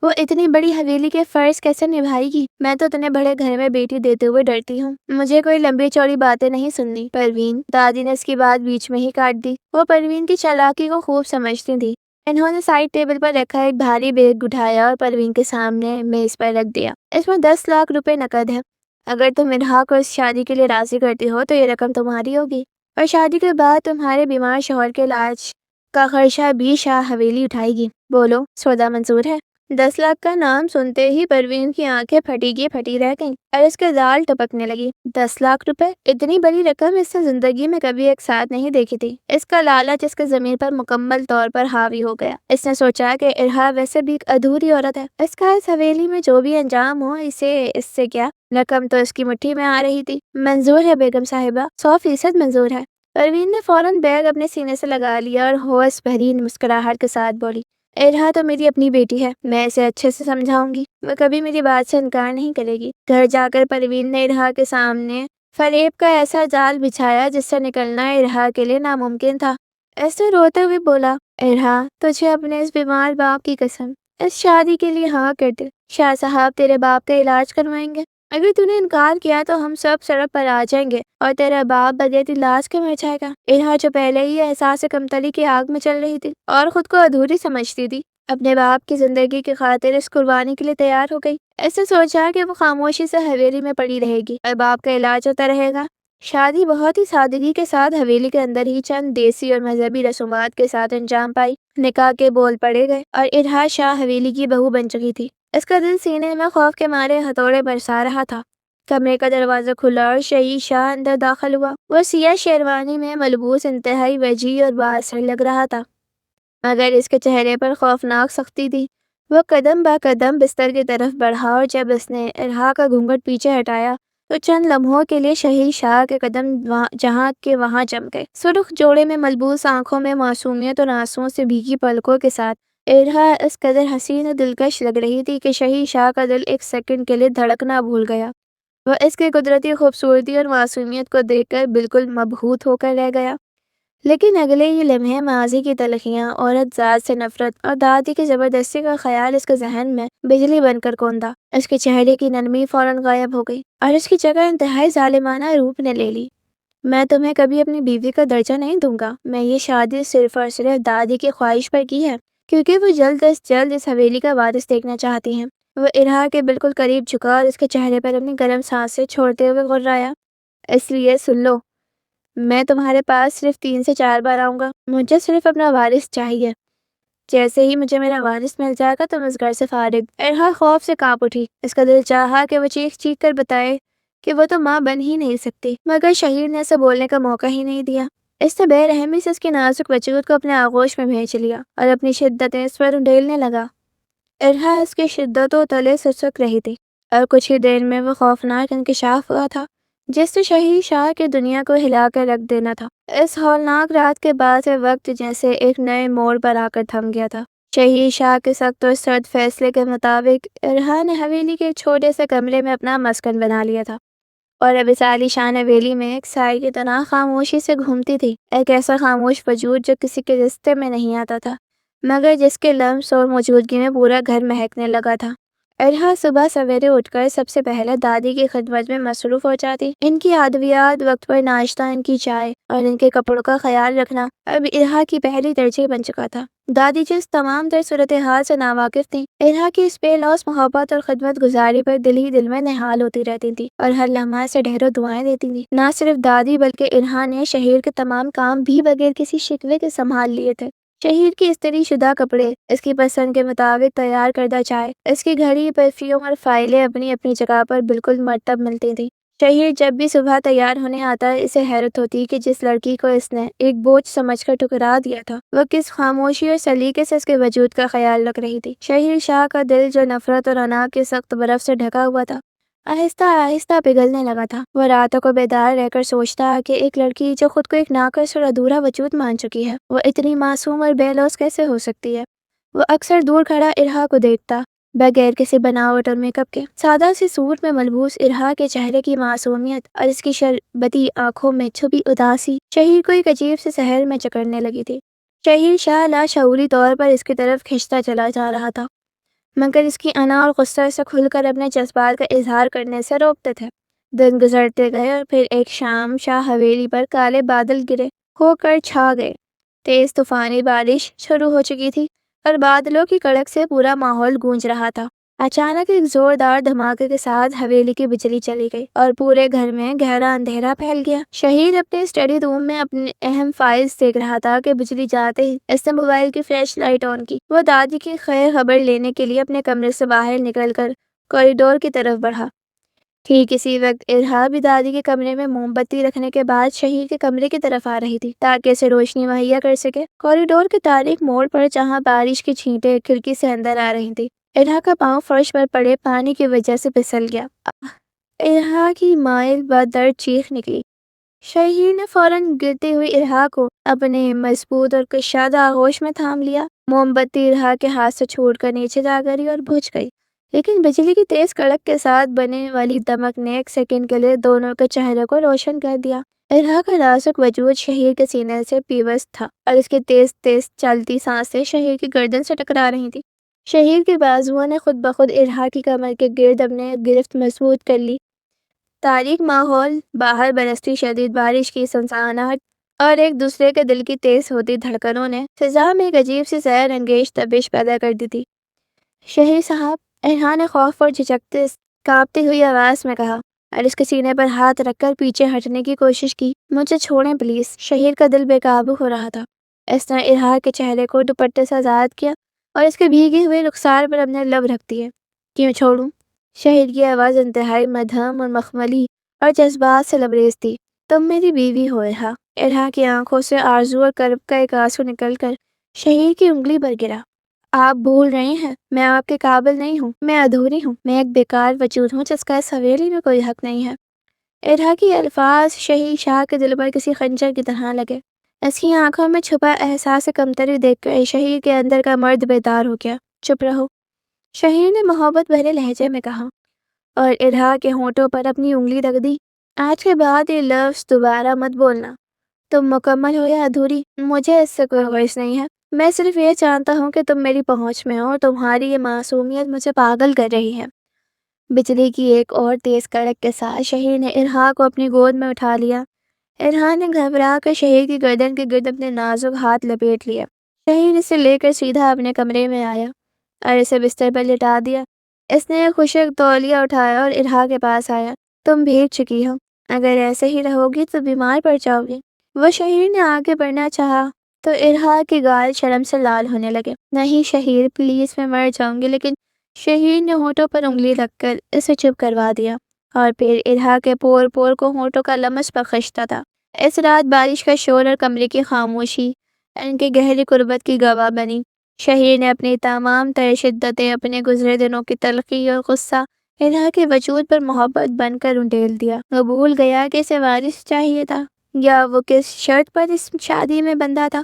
وہ اتنی بڑی حویلی کے فرض کیسے نبھائے گی؟ میں تو اتنے بڑے گھر میں بیٹی دیتے ہوئے ڈرتی ہوں، مجھے کوئی لمبی چوڑی باتیں نہیں سننی۔ پروین، دادی نے اس کی بات بیچ میں ہی کاٹ دی۔ وہ پروین کی چالاکی کو خوب سمجھتی تھی۔ انہوں نے سائڈ ٹیبل پر رکھا ایک بھاری بیگ اٹھایا اور پروین کے سامنے میز پر رکھ دیا۔ اس میں 10 لاکھ روپے نقد ہے۔ اگر تم الہا کو اس شادی کے لیے راضی کرتی ہو تو یہ رقم تمہاری ہوگی، اور شادی کے بعد تمہارے بیمار شوہر کے علاج کا خرچہ بھی شاہ حویلی اٹھائے گی۔ بولو، سودا منظور ہے؟ 10 لاکھ کا نام سنتے ہی پروین کی آنکھیں پھٹی رہ گئیں اور اس کے دال ٹپکنے لگی۔ 10 لاکھ روپے! اتنی بڑی رقم اس نے زندگی میں کبھی ایک ساتھ نہیں دیکھی تھی۔ اس کا لالچ اس کے ضمیر پر مکمل طور پر حاوی ہو گیا۔ اس نے سوچا کہ الہا ویسے بھی ایک ادھوری عورت ہے، اس کا اس حویلی میں جو بھی انجام ہو اس سے کیا؟ رقم تو اس کی مٹھی میں آ رہی تھی۔ منظور ہے بیگم صاحبہ، 100% منظور ہے۔ پروین نے فوراً بیگ اپنے سینے سے لگا لیا اور ہوش بھری مسکراہٹ کے ساتھ بولی، الہا تو میری اپنی بیٹی ہے، میں اسے اچھے سے سمجھاؤں گی، وہ کبھی میری بات سے انکار نہیں کرے گی۔ گھر جا کر پروین نے الہا کے سامنے فریب کا ایسا جال بچھایا جس سے نکلنا الہا کے لیے ناممکن تھا۔ ایسے روتے ہوئے بولا، الہا، تجھے اپنے اس بیمار باپ کی قسم، اس شادی کے لیے ہاں کر دے۔ شاہ صاحب تیرے باپ کا علاج کروائیں گے، اگر تو نے انکار کیا تو ہم سب سڑک پر آ جائیں گے اور تیرا باپ بغیر علاج کے مر جائے گا۔ الہا جو پہلے ہی احساس کمتری کی آگ میں چل رہی تھی اور خود کو ادھوری سمجھتی تھی، اپنے باپ کی زندگی کی خاطر اس قربانی کے لیے تیار ہو گئی۔ ایسے سوچا کہ وہ خاموشی سے حویلی میں پڑی رہے گی اور باپ کا علاج ہوتا رہے گا۔ شادی بہت ہی سادگی کے ساتھ حویلی کے اندر ہی چند دیسی اور مذہبی رسومات کے ساتھ انجام پائی۔ نکاح کے بول پڑے گئے اور الہا شاہ حویلی کی بہو بن چکی تھی۔ اس کا دل سینے میں خوف کے مارے ہتھوڑے برسا رہا تھا۔ کمرے کا دروازہ کھلا اور شہی شاہ اندر داخل ہوا۔ وہ سیاہ شیروانی میں ملبوس انتہائی وجیح اور بااثر لگ رہا تھا، مگر اس کے چہرے پر خوفناک سختی تھی۔ وہ قدم با قدم بستر کی طرف بڑھا اور جب اس نے الہا کا گھونگھٹ پیچھے ہٹایا تو چند لمحوں کے لیے شہی شاہ کے قدم جہاں کے وہاں جم گئے۔ سرخ جوڑے میں ملبوس آنکھوں میں معصومیت اور آنسوؤں سے بھیگی پلکوں کے ساتھ الہا اس قدر حسین و دلکش لگ رہی تھی کہ شہی شاہ کا دل ایک سیکنڈ کے لیے دھڑکنا بھول گیا۔ وہ اس کی قدرتی خوبصورتی اور معصومیت کو دیکھ کر بالکل مبہوت ہو کر رہ گیا، لیکن اگلے ہی لمحے ماضی کی تلخیاں، عورت ذات سے نفرت اور دادی کی زبردستی کا خیال اس کے ذہن میں بجلی بن کر کوندا۔ اس کے چہرے کی نرمی فوراً غائب ہو گئی اور اس کی جگہ انتہائی ظالمانہ روپ نے لے لی۔ میں تمہیں کبھی اپنی بیوی کا درجہ نہیں دوں گا۔ میں یہ شادی صرف اور صرف دادی کی خواہش پر کی ہے، کیونکہ وہ جلد از جلد اس حویلی کا وارث دیکھنا چاہتی ہیں۔ وہ الہا کے بالکل قریب جھکا اور اس کے چہرے پر اپنی گرم سانسیں چھوڑتے ہوئے غرایا، اس لیے سن لو، میں تمہارے پاس صرف 3 سے 4 بار آؤں گا۔ مجھے صرف اپنا وارث چاہیے۔ جیسے ہی مجھے میرا وارث مل جائے گا تم اس گھر سے فارغ۔ الہا خوف سے کانپ اٹھی۔ اس کا دل چاہا کہ وہ چیخ چیخ کر بتائے کہ وہ تو ماں بن ہی نہیں سکتی، مگر شہید نے اسے بولنے کا موقع ہی نہیں دیا۔ اس نے بے رحمی سے اس کی نازک وجود کو اپنے آغوش میں بھیج لیا اور اپنی شدتیں اس پر انڈیلنے لگا۔ الہا اس کی شدتوں تلے سسک رہی تھی اور کچھ ہی دیر میں وہ خوفناک انکشاف ہوا تھا جس سے شہی شاہ کی دنیا کو ہلا کر رکھ دینا تھا۔ اس ہولناک رات کے بعد سے وقت جیسے ایک نئے موڑ پر آ کر تھم گیا تھا۔ شہی شاہ کے سخت اور سرد فیصلے کے مطابق الہا نے حویلی کے ایک چھوٹے سے کمرے میں اپنا مسکن بنا لیا تھا۔ اور اب اس عالیشان حویلی میں ایک سائے کی طرح خاموشی سے گھومتی تھی، ایک ایسا خاموش وجود جو کسی کے رشتے میں نہیں آتا تھا، مگر جس کے لمس اور موجودگی میں پورا گھر مہکنے لگا تھا۔ ارحا صبح سویرے اٹھ کر سب سے پہلے دادی کی خدمت میں مصروف ہو جاتی۔ ان کی ادویات، وقت پر ناشتہ، ان کی چائے اور ان کے کپڑوں کا خیال رکھنا اب ارحا کی پہلی ترجیح بن چکا تھا۔ دادی جس تمام تر صورتحال سے ناواقف تھیں، ارحا کی اس بے لوث محبت اور خدمت گزاری پر دل ہی دل میں نہال ہوتی رہتی تھی اور ہر لمحہ سے ڈھیروں دعائیں دیتی تھی۔ نہ صرف دادی بلکہ ارحا نے شہیر کے تمام کام بھی بغیر کسی شکوے کے سنبھال لیے تھے۔ شہیر کی استری شدہ کپڑے، اس کی پسند کے مطابق تیار کردہ چائے، اس کی گھڑی، پرفیوم اور فائلیں اپنی اپنی جگہ پر بالکل مرتب ملتی تھیں۔ شہیر جب بھی صبح تیار ہونے آتا، اسے حیرت ہوتی کہ جس لڑکی کو اس نے ایک بوجھ سمجھ کر ٹھکرا دیا تھا، وہ کس خاموشی اور سلیقے سے اس کے وجود کا خیال رکھ رہی تھی۔ شہیر شاہ کا دل جو نفرت اور عناء کی سخت برف سے ڈھکا ہوا تھا، آہستہ آہستہ پگھلنے لگا تھا۔ وہ راتوں کو بیدار رہ کر سوچتا کہ ایک لڑکی جو خود کو ایک ناقص اور ادھورا وجود مان چکی ہے، وہ اتنی معصوم اور بے لوث کیسے ہو سکتی ہے۔ وہ اکثر دور کھڑا ارحا کو دیکھتا، بغیر کسی بناوٹ اور میک اپ کے، سادہ سی سوٹ میں ملبوس ارحا کے چہرے کی معصومیت اور اس کی شربتی آنکھوں میں چھپی اداسی شہیر کو ایک عجیب سے سحر میں جکڑنے لگی تھی۔ شہیر شاہ لاشعوری طور پر اس کی طرف کھنچتا چلا جا رہا تھا، مگر اس کی عناء اور غصہ اسے کھل کر اپنے جذبات کا اظہار کرنے سے روکتے تھے۔ دن گزرتے گئے اور پھر ایک شام شاہ حویلی پر کالے بادل گرے ہو کر چھا گئے۔ تیز طوفانی بارش شروع ہو چکی تھی اور بادلوں کی کڑک سے پورا ماحول گونج رہا تھا۔ اچانک ایک زوردار دھماکے کے ساتھ حویلی کی بجلی چلی گئی اور پورے گھر میں گہرا اندھیرا پھیل گیا۔ شہیر اپنے اسٹڈی روم میں اپنے اہم فائلز دیکھ رہا تھا کہ بجلی جاتے ہی اس نے موبائل کی فلیش لائٹ آن کی۔ وہ دادی کی خیر خبر لینے کے لیے اپنے کمرے سے باہر نکل کر کوریڈور کی طرف بڑھا۔ ٹھیک اسی وقت ارحا بھی دادی کے کمرے میں موم بتی رکھنے کے بعد شہیر کے کمرے کی طرف آ رہی تھی تاکہ اسے روشنی مہیا کر سکے۔ کوریڈور کے تاریک موڑ پر جہاں بارش کی چھینٹیں کھڑکی سے اندر آ رہی تھی، ارحا کا پاؤں فرش پر پڑے پانی کی وجہ سے پھسل گیا۔ ارحا کی مائل بدرد چیخ نکلی۔ شہیر نے فوراً گرتی ہوئی ارحا کو اپنے مضبوط اور کشادہ آغوش میں تھام لیا۔ موم بتی ارحا کے ہاتھ سے چھوٹ کر نیچے جا گری اور بجھ گئی، لیکن بجلی کی تیز کڑک کے ساتھ بنے والی دمک نے ایک سیکنڈ کے لیے دونوں کے چہرے کو روشن کر دیا۔ ارحا کا نازک وجود شہیر کے سینے سے پیوست تھا اور اس کی تیز تیز چلتی سانسیں شہیر کی گردن سے ٹکرا رہی تھیں۔ شہیر کے بازوؤں نے خود بخود ارحا کی کمر کے گرد اپنے گرفت مضبوط کر لی۔ تاریک ماحول، باہر برستی شدید بارش کی سنسناہٹ اور ایک دوسرے کے دل کی تیز ہوتی دھڑکنوں نے فضا میں ایک عجیب سی زہر انگیز تپش پیدا کر دی تھی۔ شہیر صاحب، ارحا نے خوف اور جھجکتے کانپتی ہوئی آواز میں کہا اور اس کے سینے پر ہاتھ رکھ کر پیچھے ہٹنے کی کوشش کی۔ مجھے چھوڑیں پلیز۔ شہیر کا دل بے قابو ہو رہا تھا۔ اس نے ارحا کے چہرے کو دوپٹے سے آزاد کیا اور اس کے بھیگے ہوئے رخسار پر اپنے لب رکھ دیے۔ کیوں چھوڑوں؟ شہیر کی آواز انتہائی مدھم اور مخملی اور جذبات سے لبریز تھی۔ تم میری بیوی ہو ارحا۔ ارحا کی آنکھوں سے آرزو اور کرب کا ایک آنسو نکل کر شہیر کی انگلی پر گرا۔ آپ بھول رہے ہیں، میں آپ کے قابل نہیں ہوں، میں ادھوری ہوں، میں ایک بیکار وجود ہوں جس کا اس حویلی میں کوئی حق نہیں ہے۔ ارحا کی الفاظ شہیر شاہ کے دل پر کسی خنجر کی طرح لگے۔ اس کی آنکھوں میں چھپا احساس کمتری دیکھ کر شہیر کے اندر کا مرد بیدار ہو گیا۔ چپ رہو، شہیر نے محبت بھرے لہجے میں کہا اور ارحا کے ہونٹوں پر اپنی انگلی رکھ دی۔ آج کے بعد یہ لفظ دوبارہ مت بولنا۔ تم مکمل ہو یا ادھوری، مجھے اس سے کوئی غرض نہیں ہے۔ میں صرف یہ جانتا ہوں کہ تم میری پہنچ میں ہو اور تمہاری یہ معصومیت مجھے پاگل کر رہی ہے۔ بجلی کی ایک اور تیز کڑک کے ساتھ شہیر نے ارحا کو اپنی گود میں اٹھا لیا۔ ارحا نے گھبرا کر شہیر کی گردن کے گرد اپنے نازک ہاتھ لپیٹ لیا۔ شہیر اسے لے کر سیدھا اپنے کمرے میں آیا اور اسے بستر پر لٹا دیا۔ اس نے ایک خشک تولیہ اٹھایا اور ارحا کے پاس آیا۔ تم بھیگ چکی ہو، اگر ایسے ہی رہو گی تو بیمار پڑ جاؤ گی۔ وہ شہیر نے آگے بڑھنا چاہا تو ارحا کے گال شرم سے لال ہونے لگے۔ نہیں شہیر، پلیز، میں مر جاؤں گی، لیکن شہیر نے ہونٹوں پر انگلی رکھ کر اسے چپ کروا دیا اور پھر ارحا کے پور پور کو ہونٹوں کا لمس بخشتا تھا۔ اس رات بارش کا شور اور کمرے کی خاموشی ان کے گہری قربت کی گواہ بنی۔ شہیر نے اپنی تمام تر شدتیں، اپنے گزرے دنوں کی تلخی اور غصہ ارحا کے وجود پر محبت بن کر انڈیل دیا۔ وہ بھول گیا کہ اسے وارث چاہیے تھا یا وہ کس شرط پر اس شادی میں بندھا تھا۔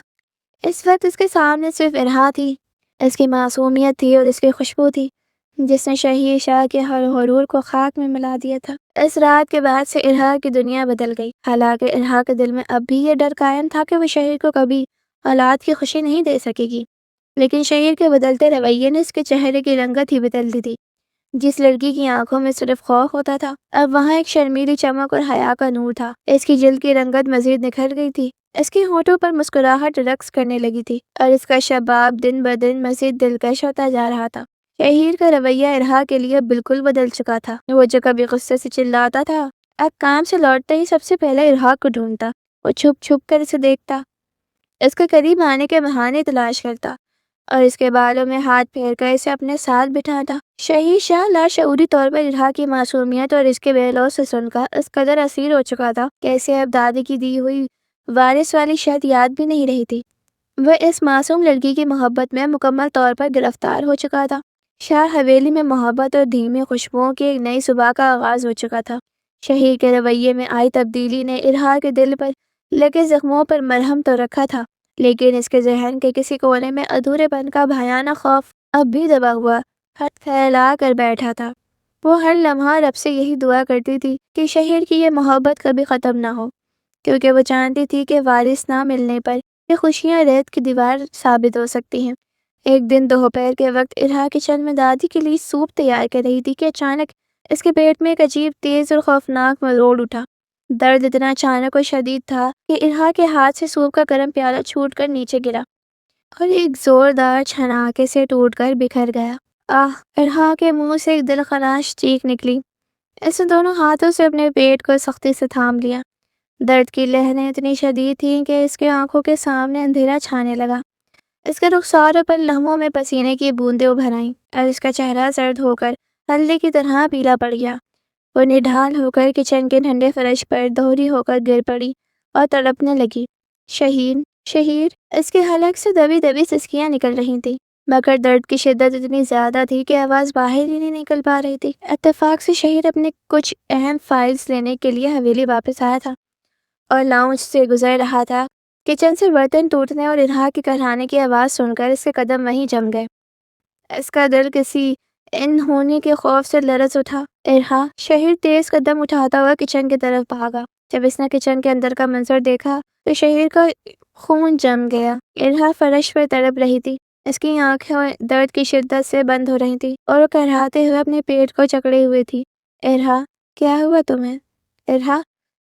اس وقت اس کے سامنے صرف ارحا تھی، اس کی معصومیت تھی اور اس کی خوشبو تھی جس نے شہیر شاہ کے ہر غرور کو خاک میں ملا دیا تھا۔ اس رات کے بعد سے ارہا کی دنیا بدل گئی۔ حالانکہ ارہا کے دل میں اب بھی یہ ڈر قائم تھا کہ وہ شہیر کو کبھی اولاد کی خوشی نہیں دے سکے گی، لیکن شہیر کے بدلتے رویے نے اس کے چہرے کی رنگت ہی بدل دی تھی۔ جس لڑکی کی آنکھوں میں صرف خوف ہوتا تھا، اب وہاں ایک شرمیلی چمک اور حیا کا نور تھا۔ اس کی جلد کی رنگت مزید نکھر گئی تھی، اس کے ہونٹوں پر مسکراہٹ رقص کرنے لگی تھی، اور اس کا شباب دن بدن مزید دلکش ہوتا جا رہا تھا۔ شہیر کا رویہ ارہا کے لیے بالکل بدل چکا تھا۔ وہ جو کبھی غصے سے چلاتا تھا، اب کام سے لوٹتے ہی سب سے پہلے ارہا کو ڈھونڈتا۔ وہ چھپ چھپ کر اسے دیکھتا، اس کے قریب آنے کے بہانے تلاش کرتا، اور اس کے بالوں میں ہاتھ پھیر کر اسے اپنے ساتھ بٹھاتا۔ شہیر شاہ لاشعوری طور پر ارہا کی معصومیت اور اس کے بے لوث حسن کا اس قدر اسیر ہو چکا تھا کہ اسے اب دادی کی دی ہوئی وارث والی شرط یاد بھی نہیں رہی تھی۔ وہ اس معصوم لڑکی کی محبت میں مکمل طور پر گرفتار ہو چکا تھا۔ شاہ حویلی میں محبت اور دھیمی خوشبوؤں کی ایک نئی صبح کا آغاز ہو چکا تھا۔ شہیر کے رویے میں آئی تبدیلی نے ارہا کے دل پر لگے زخموں پر مرہم تو رکھا تھا، لیکن اس کے ذہن کے کسی کونے میں ادھورے پن کا بھیانک خوف اب بھی دبا ہوا پھیلا کر بیٹھا تھا۔ وہ ہر لمحہ رب سے یہی دعا کرتی تھی کہ شہیر کی یہ محبت کبھی ختم نہ ہو، کیونکہ وہ جانتی تھی کہ وارث نہ ملنے پر یہ خوشیاں ریت کی دیوار ثابت ہو سکتی ہیں۔ ایک دن دوپہر کے وقت ارہا کچن میں دادی کے لیے سوپ تیار کر رہی تھی کہ اچانک اس کے پیٹ میں ایک عجیب تیز اور خوفناک مروڑ اٹھا۔ درد اتنا اچانک اور شدید تھا کہ ارہا کے ہاتھ سے سوپ کا گرم پیالہ چھوٹ کر نیچے گرا اور ایک زوردار چھناکے سے ٹوٹ کر بکھر گیا۔ ارہا کے منہ سے ایک دلخراش چیخ نکلی۔ اس نے دونوں ہاتھوں سے اپنے پیٹ کو سختی سے تھام لیا۔ درد کی لہریں اتنی شدید تھیں کہ اس کے آنکھوں کے سامنے اندھیرا چھانے لگا۔ اس کے رخساروں پر لمحوں میں پسینے کی بوندیں ابھر آئیں اور اس کا چہرہ زرد ہو کر ہلدے کی طرح پیلا پڑ گیا۔ وہ نڈھال ہو کر کچن کے ٹھنڈے فرش پر دوہری ہو کر گر پڑی اور تڑپنے لگی۔ شہیر، شہیر! اس کے حلق سے دبی دبی سسکیاں نکل رہی تھیں، مگر درد کی شدت اتنی زیادہ تھی کہ آواز باہر ہی نہیں نکل پا رہی تھی۔ اتفاق سے شہیر اپنے کچھ اہم فائلز لینے کے لیے حویلی واپس آیا تھا اور لاؤنج سے گزر رہا تھا۔ کچن سے برتن ٹوٹنے اور ارہا کے کہرانے کی آواز سن کر اس کے قدم وہیں جم گئے۔ اس کا دل کسی ان ہونے کے خوف سے لرز اٹھا۔ ارہا! شہیر تیز قدم اٹھاتا ہوا کچن کی طرف بھاگا۔ جب اس نے کچن کے اندر کا منظر دیکھا تو شہیر کا خون جم گیا۔ ارہا فرش پر تڑپ رہی تھی، اس کی آنکھیں درد کی شدت سے بند ہو رہی تھی اور وہ کہراتے ہوئے اپنے پیٹ کو جکڑے ہوئے تھی۔ ارہا! کیا ہوا تمہیں؟ ارہا!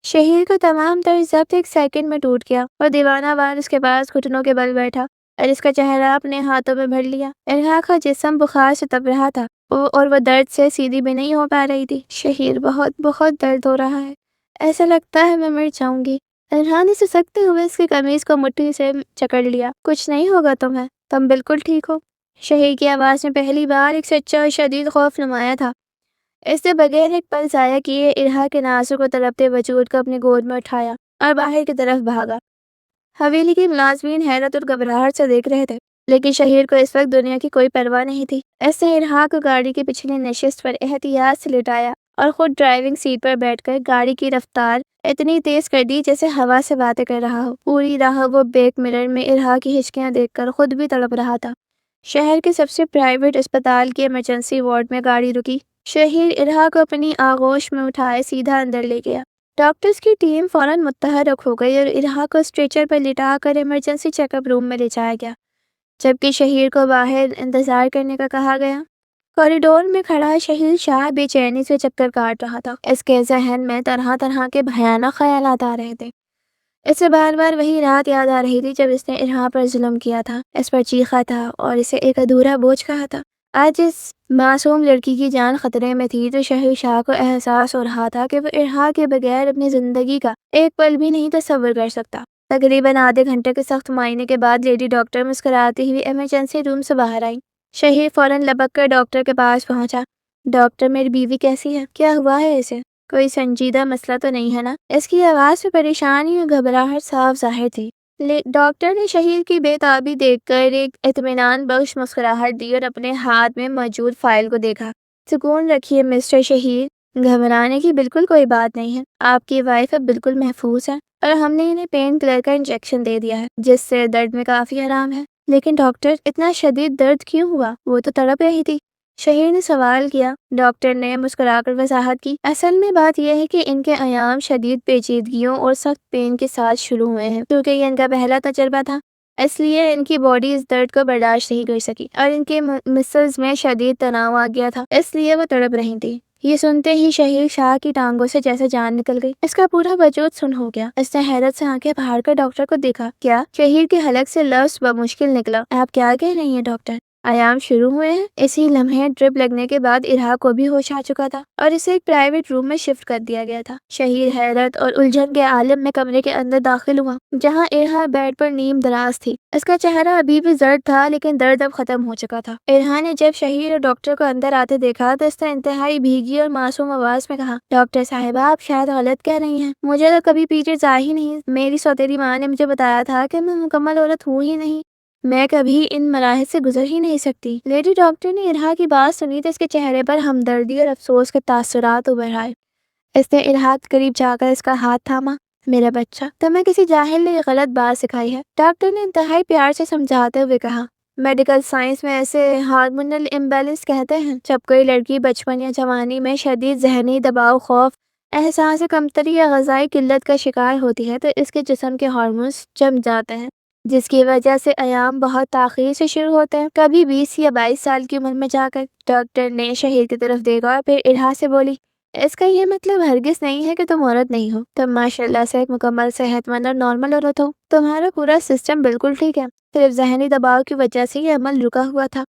شہیر کو تمام تر ضبط ایک سیکنڈ میں ٹوٹ گیا اور دیوانہ وار اس کے پاس گھٹنوں کے بل بیٹھا اور اس کا چہرہ اپنے ہاتھوں میں بھر لیا۔ ارہا کا جسم بخار سے تپ رہا تھا اور وہ درد سے سیدھی بھی نہیں ہو پا رہی تھی۔ شہیر، بہت بہت درد ہو رہا ہے، ایسا لگتا ہے میں مر جاؤں گی۔ ارہا نے سسکتے ہوئے اس کی قمیض کو مٹھی سے جکڑ لیا۔ کچھ نہیں ہوگا تمہیں، تم بالکل ٹھیک ہو۔ شہیر کی آواز میں پہلی بار ایک سچا اور شدید خوف نمایاں تھا۔ اس نے بغیر ایک پل ضائع کیے ارہا کے نازک اور تڑپتے وجود کو اپنی گود میں اٹھایا اور باہر کی طرف بھاگا۔ حویلی کے ملازمین حیرت اور گھبراہٹ سے دیکھ رہے تھے، لیکن شہیر کو اس وقت دنیا کی کوئی پرواہ نہیں تھی۔ اس نے ارہا کو گاڑی کی پچھلی نشست پر احتیاط سے لٹایا اور خود ڈرائیونگ سیٹ پر بیٹھ کر گاڑی کی رفتار اتنی تیز کر دی جیسے ہوا سے باتیں کر رہا ہو۔ پوری راہ وہ بیک مرر میں ارہا کی ہچکیاں دیکھ کر خود بھی تڑپ رہا تھا۔ شہر کے سب سے پرائیویٹ اسپتال کے ایمرجنسی وارڈ میں گاڑی رکی۔ شہیر ارہا کو اپنی آغوش میں اٹھائے سیدھا اندر لے گیا۔ ڈاکٹرز کی ٹیم فوراً متحرک ہو گئی اور ارہا کو اسٹریچر پر لٹا کر ایمرجنسی چیک اپ روم میں لے جایا گیا، جبکہ شہیر کو باہر انتظار کرنے کا کہا گیا۔ کوریڈور میں کھڑا شہیر شاہ بے چینی سے چکر کاٹ رہا تھا۔ اس کے ذہن میں طرح طرح کے بھیانک خیالات آ رہے تھے۔ اسے بار بار وہی رات یاد آ رہی تھی جب اس نے ارہا پر ظلم کیا تھا، اس پر چیخا تھا اور اسے ایک ادھورا بوجھ کہا تھا۔ آج اس معصوم لڑکی کی جان خطرے میں تھی تو شہیر شاہ کو احساس ہو رہا تھا کہ وہ ارہا کے بغیر اپنی زندگی کا ایک پل بھی نہیں تصور کر سکتا۔ تقریباً آدھے گھنٹے کے سخت معائنے کے بعد لیڈی ڈاکٹر مسکراتی ہوئی ایمرجنسی روم سے باہر آئی۔ شہیر فوراً لپک کر ڈاکٹر کے پاس پہنچا۔ ڈاکٹر، میری بیوی کیسی ہے؟ کیا ہوا ہے اسے؟ کوئی سنجیدہ مسئلہ تو نہیں ہے نا؟ اس کی آواز میں پریشانی اور گھبراہٹ صاف ظاہر تھی۔ ڈاکٹر نے شہیر کی بے تابی دیکھ کر ایک اطمینان بخش مسکراہٹ دی اور اپنے ہاتھ میں موجود فائل کو دیکھا۔ سکون رکھیے مسٹر شہیر، گھبرانے کی بالکل کوئی بات نہیں ہے۔ آپ کی وائف اب بالکل محفوظ ہے اور ہم نے انہیں پین کلر کا انجیکشن دے دیا ہے جس سے درد میں کافی آرام ہے۔ لیکن ڈاکٹر، اتنا شدید درد کیوں ہوا؟ وہ تو تڑپ رہی تھی۔ شہیر نے سوال کیا۔ ڈاکٹر نے مسکرا کر وضاحت کی، اصل میں بات یہ ہے کہ ان کے ایام شدید پیچیدگیوں اور سخت پین کے ساتھ شروع ہوئے ہیں۔ کیونکہ یہ ان کا پہلا تجربہ تھا، اس لیے ان کی باڈی اس درد کو برداشت نہیں کر سکی اور ان کے مسلز میں شدید تناؤ آ گیا تھا، اس لیے وہ تڑپ رہی تھی۔ یہ سنتے ہی شہیر شاہ کی ٹانگوں سے جیسے جان نکل گئی۔ اس کا پورا وجود سن ہو گیا۔ اس نے حیرت سے آنکھیں پھاڑ کر ڈاکٹر کو دیکھا۔ کیا؟ شہیر کے حلق سے لفظ بمشکل نکلا۔ آپ کیا کہہ رہی ہیں ڈاکٹر؟ ایام شروع ہوئے ہیں؟ اسی لمحے ڈرپ لگنے کے بعد ارہا کو بھی ہوش آ چکا تھا اور اسے ایک پرائیویٹ روم میں شفٹ کر دیا گیا تھا۔ شہیر حیرت اور الجھن کے عالم میں کمرے کے اندر داخل ہوا، جہاں ارہا بیڈ پر نیم دراز تھی۔ اس کا چہرہ ابھی بھی زرد تھا، لیکن درد اب ختم ہو چکا تھا۔ ارہا نے جب شہیر اور ڈاکٹر کو اندر آتے دیکھا تو اس نے انتہائی بھیگی اور معصوم آواز میں کہا، ڈاکٹر صاحبہ آپ شاید غلط کہہ رہی ہیں، مجھے تو کبھی پیریڈز آئے ہی نہیں۔ میری سوتیلی ماں نے مجھے بتایا تھا کہ میں مکمل عورت ہوں ہی نہیں، میں کبھی ان مراحل سے گزر ہی نہیں سکتی۔ لیڈی ڈاکٹر نے ارہا کی بات سنی تو اس کے چہرے پر ہمدردی اور افسوس کے تاثرات ابھر آئے۔ اس نے ارہا کے قریب جا کر اس کا ہاتھ تھاما۔ میرا بچہ، تمہیں کسی جاہل نے یہ غلط بات سکھائی ہے، ڈاکٹر نے انتہائی پیار سے سمجھاتے ہوئے کہا۔ میڈیکل سائنس میں اسے ہارمونل امبیلنس کہتے ہیں، جب کوئی لڑکی بچپن یا جوانی میں شدید ذہنی دباؤ، خوف، احساس کمتری یا غذائی قلت کا شکار ہوتی ہے تو اس کے جسم کے ہارمونز جم جاتے ہیں، جس کی وجہ سے ایام بہت تاخیر سے شروع ہوتے ہیں، کبھی 20 یا 22 سال کی عمر میں جا کر۔ ڈاکٹر نے شہیر کی طرف دیکھا اور پھر ارہا سے بولی، اس کا یہ مطلب ہرگز نہیں ہے کہ تم عورت نہیں ہو، تم ماشاءاللہ سے ایک مکمل صحت مند اور نارمل عورت ہو، تمہارا پورا سسٹم بالکل ٹھیک ہے، صرف ذہنی دباؤ کی وجہ سے یہ عمل رکا ہوا تھا،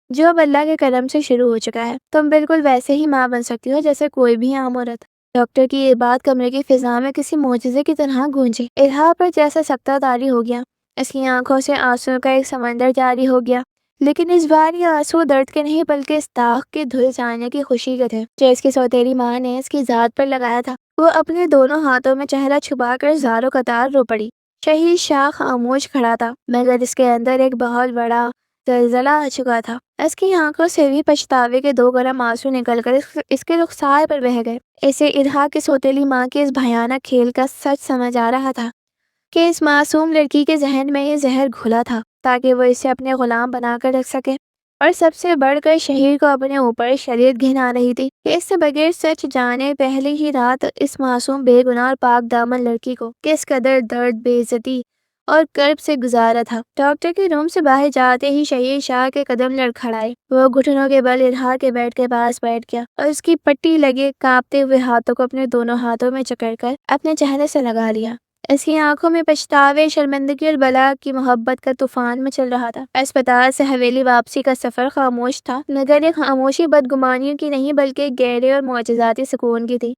جو اب اللہ کے کرم سے شروع ہو چکا ہے۔ تم بالکل ویسے ہی ماں بن سکتی ہو جیسے کوئی بھی عام عورت۔ ڈاکٹر کی یہ بات کمرے کی فضا میں کسی معجزے کی طرح گونجی۔ ارہا پر جیسا سکتہ طاری ہو گیا، اس کی آنکھوں سے آنسو کا ایک سمندر جاری ہو گیا، لیکن اس بار یہ آنسو درد کے نہیں بلکہ اس داغ کے دھل جانے کی خوشی کے تھے جو اس کی سوتیلی ماں نے اس کی ذات پر لگایا تھا۔ وہ اپنے دونوں ہاتھوں میں چہرہ چھپا کر زاروں قطار رو پڑی۔ شہیر شاہ خاموش کھڑا تھا، مگر اس کے اندر ایک بہت بڑا زلزلہ آ چکا تھا۔ اس کی آنکھوں سے بھی پچھتاوے کے 2 گرم آنسو نکل کر اس کے رخسار پر بہہ گئے۔ اسے ارہا کی سوتیلی ماں کے اس بھیانک کھیل کا سچ سمجھ آ رہا تھا کہ اس معصوم لڑکی کے ذہن میں یہ زہر گھلا تھا تاکہ وہ اسے اپنے غلام بنا کر رکھ سکے، اور سب سے بڑھ کر شہیر کو اپنے اوپر شدید گھن آ رہی تھی کہ اس سے بغیر سچ جانے پہلی ہی رات اس معصوم بے گناہ اور پاک دامن لڑکی کو کس قدر درد، بے عزتی اور کرب سے گزارا تھا۔ ڈاکٹر کے روم سے باہر جاتے ہی شہیر شاہ کے قدم لڑکھڑائے۔ وہ گھٹنوں کے بل ارہا کے بیڈ کے پاس بیٹھ گیا اور اس کی پٹی لگے کانپتے ہوئے ہاتھوں کو اپنے دونوں ہاتھوں میں جکڑ کر اپنے چہرے سے لگا لیا۔ اس کی آنکھوں میں پچھتاوے، شرمندگی اور بلا کی محبت کا طوفان مچل رہا تھا۔ اسپتال سے حویلی واپسی کا سفر خاموش تھا، مگر یہ خاموشی بدگمانیوں کی نہیں بلکہ گہرے اور معجزاتی سکون کی تھی۔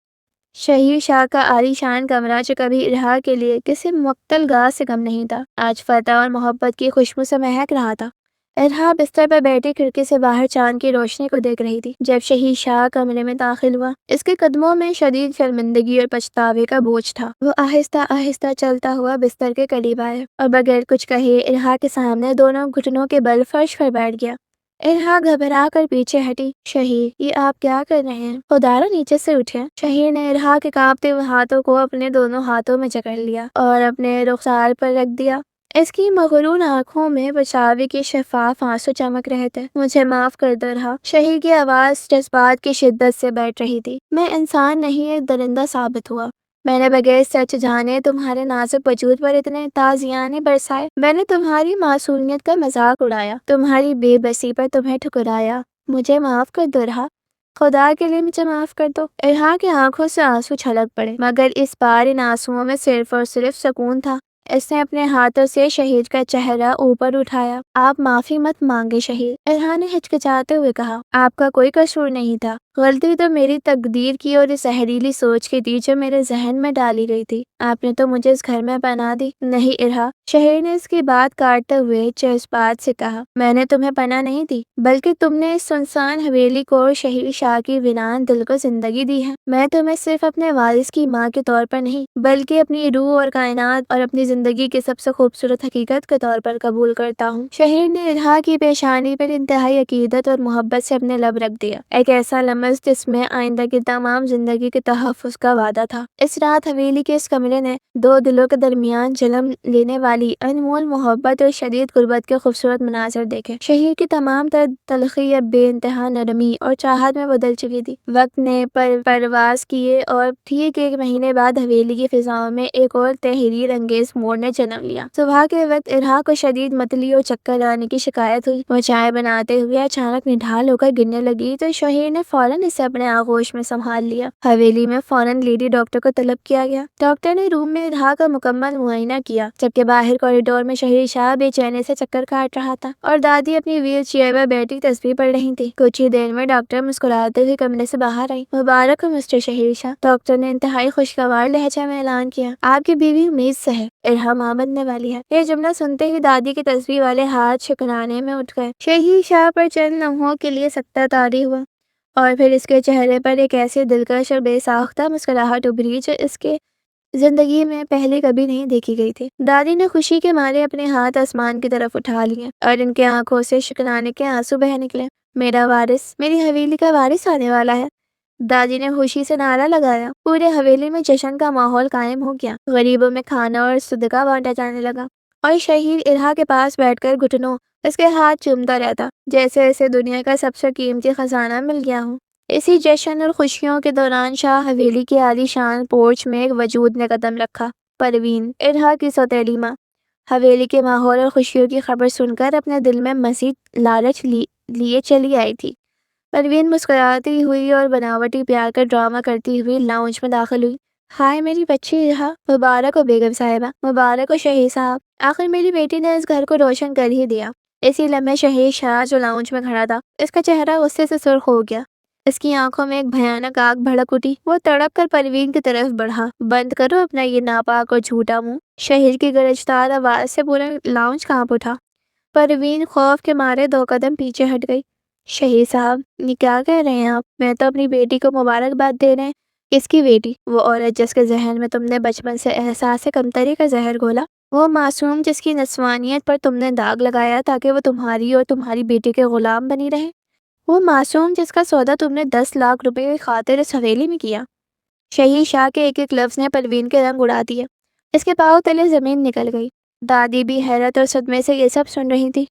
شہیر شاہ کا عالی شان کمرہ جو کبھی ارہا کے لیے کسی مقتل گاہ سے کم نہیں تھا، آج فتح اور محبت کی خوشبو سے مہک رہا تھا۔ ارہا بستر پر بیٹھی کھڑکی سے باہر چاند کی روشنی کو دیکھ رہی تھی۔ جب شہیر شاہ کمرے میں داخل ہوا، اس کے قدموں میں شدید شرمندگی اور پچھتاوے کا بوجھ تھا۔ وہ آہستہ آہستہ چلتا ہوا بستر کے قریب آیا اور بغیر کچھ کہے ارہا کے سامنے دونوں گھٹنوں کے بل فرش پر بیٹھ گیا۔ ارہا گھبرا کر پیچھے ہٹی۔ شہیر، یہ آپ کیا کر رہے ہیں؟ خدا رو نیچے سے اٹھیں۔ شہیر نے ارہا کے کانپتے ہوئے ہاتھوں کو اپنے دونوں ہاتھوں میں جکڑ لیا اور اپنے رخسار پر رکھ دیا۔ اس کی مغرور آنکھوں میں پچھاوے کے شفاف آنسو چمک رہے تھے۔ مجھے معاف کر دو ارہا، شہیر کی آواز جذبات کی شدت سے بیٹھ رہی تھی۔ میں انسان نہیں، ایک درندہ ثابت ہوا۔ میں نے بغیر سچ جانے تمہارے نازک وجود پر اتنے تازیانے برسائے۔ میں نے تمہاری معصومیت کا مذاق اڑایا، تمہاری بے بسی پر تمہیں ٹھکرایا۔ مجھے معاف کر دو ارہا، خدا کے لیے مجھے معاف کر دو۔ ارہا کی آنکھوں سے آنسو چھلک پڑے، مگر اس بار ان آنسوؤں میں صرف اور صرف سکون تھا۔ اس نے اپنے ہاتھوں سے شہیر کا چہرہ اوپر اٹھایا۔ آپ معافی مت مانگے شہیر، ارہا نے ہچکچاتے ہوئے کہا۔ آپ کا کوئی قصور نہیں تھا، غلطی تو میری تقدیر کی اور اس زہریلی سوچ کی تھی جو میرے ذہن میں ڈالی گئی تھی۔ آپ نے تو مجھے اس گھر میں پناہ دی۔ نہیں ارہا، شہیر نے اس کی بات کاٹتے ہوئے جذبات سے کہا، میں نے تمہیں پناہ نہیں دی، بلکہ تم نے اس سنسان حویلی کو اور شہیر شاہ کی ویران دل کو زندگی دی ہے۔ میں تمہیں صرف اپنے وارث کی ماں کے طور پر نہیں بلکہ اپنی روح اور کائنات اور اپنی زندگی کی سب سے خوبصورت حقیقت کے طور پر قبول کرتا ہوں۔ شہیر نے ارحا کی پیشانی پر انتہائی عقیدت اور محبت سے اپنے لب رکھ دیا، ایک ایسا لمس جس میں آئندہ کی تمام زندگی کے تحفظ کا وعدہ تھا۔ اس رات حویلی کے اس کمرے نے دو دلوں کے درمیان جنم لینے والی انمول محبت اور شدید قربت کے خوبصورت مناظر دیکھے۔ شہیر کی تمام تر تلخی اب بے انتہا نرمی اور چاہت میں بدل چکی تھی۔ وقت نے پرواز کیے اور ٹھیک ایک مہینے بعد حویلی کی فضاؤں میں ایک اور تحریر انگیز موڑ نے جنم لیا۔ صبح کے وقت ارحا کو شدید متلی اور چکر آنے کی شکایت ہوئی۔ وہ چائے بناتے ہوئے اچانک نڈھال ہو کر گرنے لگی تو شہیر نے فوراً اسے اپنے آغوش میں سنبھال لیا۔ حویلی میں فوراً لیڈی ڈاکٹر کو طلب کیا گیا۔ ڈاکٹر نے روم میں ارحا کا مکمل معائنہ کیا، جبکہ باہر کوریڈور میں شہیر شاہ بے چینی سے چکر کاٹ رہا تھا اور دادی اپنی ویل چیئر پر بیٹھی تسبیح پڑھ رہی تھی۔ کچھ ہی دیر میں ڈاکٹر مسکراتے ہوئے کمرے سے باہر آئی۔ مبارک ہو مسٹر شہیر شاہ، ڈاکٹر نے انتہائی خوشگوار لہجہ میں اعلان کیا۔ آپ کی بیوی امید سے ہے، ارحا ماں بننے والی ہے۔ یہ جملہ سنتے ہی دادی کے تسبیح والے ہاتھ شکرانے میں اٹھ گئے۔ شہیر شاہ پر چند لمحوں کے لیے سکتہ طاری ہوا اور پھر اس کے چہرے پر ایک ایسی دلکش اور بے ساختہ مسکراہٹ ابھری جو اس کے زندگی میں پہلے کبھی نہیں دیکھی گئی تھی۔ دادی نے خوشی کے مارے اپنے ہاتھ آسمان کی طرف اٹھا لیے اور ان کے آنکھوں سے شکرانے کے آنسو بہہ نکلے۔ میرا وارث، میری حویلی کا وارث آنے والا ہے، دادی نے خوشی سے نعرہ لگایا۔ پورے حویلی میں جشن کا ماحول قائم ہو گیا، غریبوں میں کھانا اور صدقہ بانٹا جانے لگا اور شہیر ارحا کے پاس بیٹھ کر گھٹنوں اس کے ہاتھ چومتا رہتا جیسے اسے دنیا کا سب سے قیمتی خزانہ مل گیا ہو۔ اسی جشن اور خوشیوں کے دوران شاہ حویلی کی عالی شان پورچ میں ایک وجود نے قدم رکھا۔ پروین، ارحا کی سوتیلی ماں، حویلی کے ماحول اور خوشیوں کی خبر سن کر اپنے دل میں مزید لالچ لیے چلی آئی تھی۔ پروین مسکراتی ہوئی اور بناوٹی پیار کا ڈرامہ کرتی ہوئی لاؤنج میں داخل ہوئی۔ ہائے میری بچی ارحا، مبارک ہو بیگم صاحبہ، مبارک ہو شہیر صاحب، آخر میری بیٹی نے اس گھر کو روشن کر ہی دیا۔ اسی لمحے شہیر شاہ جو لاؤنج میں کھڑا تھا، اس کا چہرہ غصے سے سرخ ہو گیا، اس کی آنکھوں میں ایک بھیانک آگ بھڑک اٹھی۔ وہ تڑپ کر پروین کی طرف بڑھا۔ بند کرو اپنا یہ ناپاک اور جھوٹا منہ، شہیر کی گرجدار آواز سے پورا لاؤنج کانپ اٹھا۔ پروین خوف کے مارے 2 قدم پیچھے ہٹ گئی۔ شہیر صاحب، یہ کیا کہہ رہے ہیں آپ؟ میں تو اپنی بیٹی کو مبارکباد دے رہے ہیں۔ کس کی بیٹی؟ وہ عورت جس کے ذہن میں تم نے بچپن سے احساس کمتری کا زہر گھولا، وہ معصوم جس کی نسوانیت پر تم نے داغ لگایا تاکہ وہ تمہاری اور تمہاری بیٹی کے غلام بنی رہے، وہ معصوم جس کا سودا تم نے 10 لاکھ روپے کی خاطر اس حویلی میں کیا۔ شہیر شاہ کے ایک ایک لفظ نے پروین کے رنگ اڑا دیے، اس کے پاؤں تلے زمین نکل گئی۔ دادی بھی حیرت اور صدمے سے یہ سب سن رہی تھی۔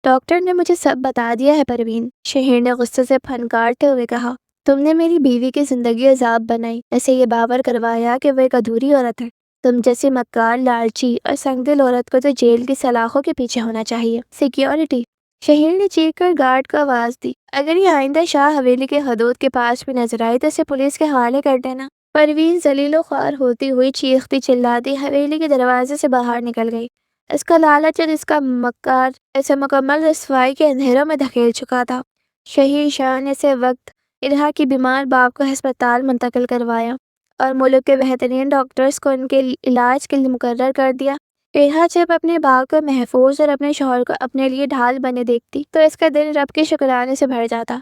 ڈاکٹر نے مجھے سب بتا دیا ہے پروین، شہیر نے غصے سے پھنکارتے ہوئے کہا۔ تم نے میری بیوی کی زندگی عذاب بنائی، اسے یہ باور کروایا کہ وہ ایک ادھوری عورت ہے۔ تم جیسی مکار، لالچی اور سنگدل عورت کو تو جیل کی سلاخوں کے پیچھے ہونا چاہیے۔ سیکیورٹی، شہیر نے چیخ کر گارڈ کو آواز دی، اگر یہ آئندہ شاہ حویلی کے حدود کے پاس بھی نظر آئی تو اسے پولیس کے حوالے کر دینا۔ پروین ذلیل و خوار ہوتی ہوئی چیختی چلاتی حویلی کے دروازے سے باہر نکل گئی۔ اس کا لالچ اور اس کا مکار اسے مکمل رسوائی کے اندھیروں میں دھکیل چکا تھا۔ شہیر شاہ نے اسی وقت ارحا کی بیمار باپ کو ہسپتال منتقل کروایا اور ملک کے بہترین ڈاکٹرز کو ان کے علاج کے لیے مقرر کر دیا۔ ارحا جب اپنے باپ کو محفوظ اور اپنے شوہر کو اپنے لیے ڈھال بنے دیکھتی تو اس کا دل رب کے شکرانے سے بھر جاتا،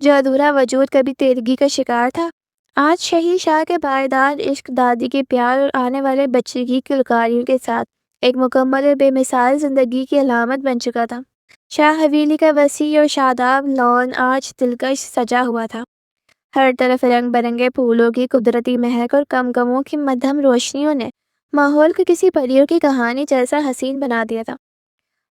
جو ادھورا وجود کبھی تیرگی کا شکار تھا، آج شہیر شاہ کے پائیدار عشق، دادی کے پیار اور آنے والے بچے کی کلکاریوں کے ساتھ ایک مکمل اور بے مثال زندگی کی علامت بن چکا تھا۔ شاہ حویلی کا وسیع اور شاداب لان آج دلکش سجا ہوا تھا۔ ہر طرف رنگ برنگے پھولوں کی قدرتی مہک اور کمکموں کی مدھم روشنیوں نے ماحول کو کسی پریوں کی کہانی جیسا حسین بنا دیا تھا۔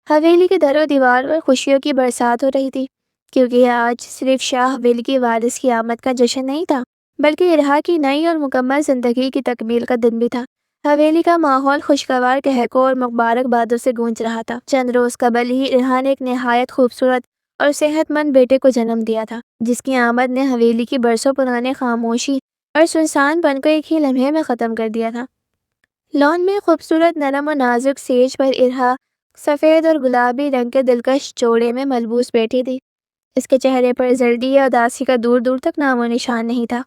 حویلی کے در و دیوار پر خوشیوں کی برسات ہو رہی تھی، کیونکہ آج صرف شاہ حویلی کی وارث کی آمد کا جشن نہیں تھا، بلکہ ارحا کی نئی اور مکمل زندگی کی تکمیل کا دن بھی تھا۔ حویلی کا ماحول خوشگوار قہقوں اور مبارکبادوں سے گونج رہا تھا۔ چند روز قبل ہی ارحا نے ایک نہایت خوبصورت اور صحت مند بیٹے کو جنم دیا تھا، جس کی آمد نے حویلی کی برسوں پرانے خاموشی اور سنسان پن کو ایک ہی لمحے میں ختم کر دیا تھا۔ لان میں خوبصورت نرم و نازک سیج پر ارحا سفید اور گلابی رنگ کے دلکش جوڑے میں ملبوس بیٹھی تھی۔ اس کے چہرے پر زردی یا اداسی کا دور دور تک نام و نشان نہیں تھا۔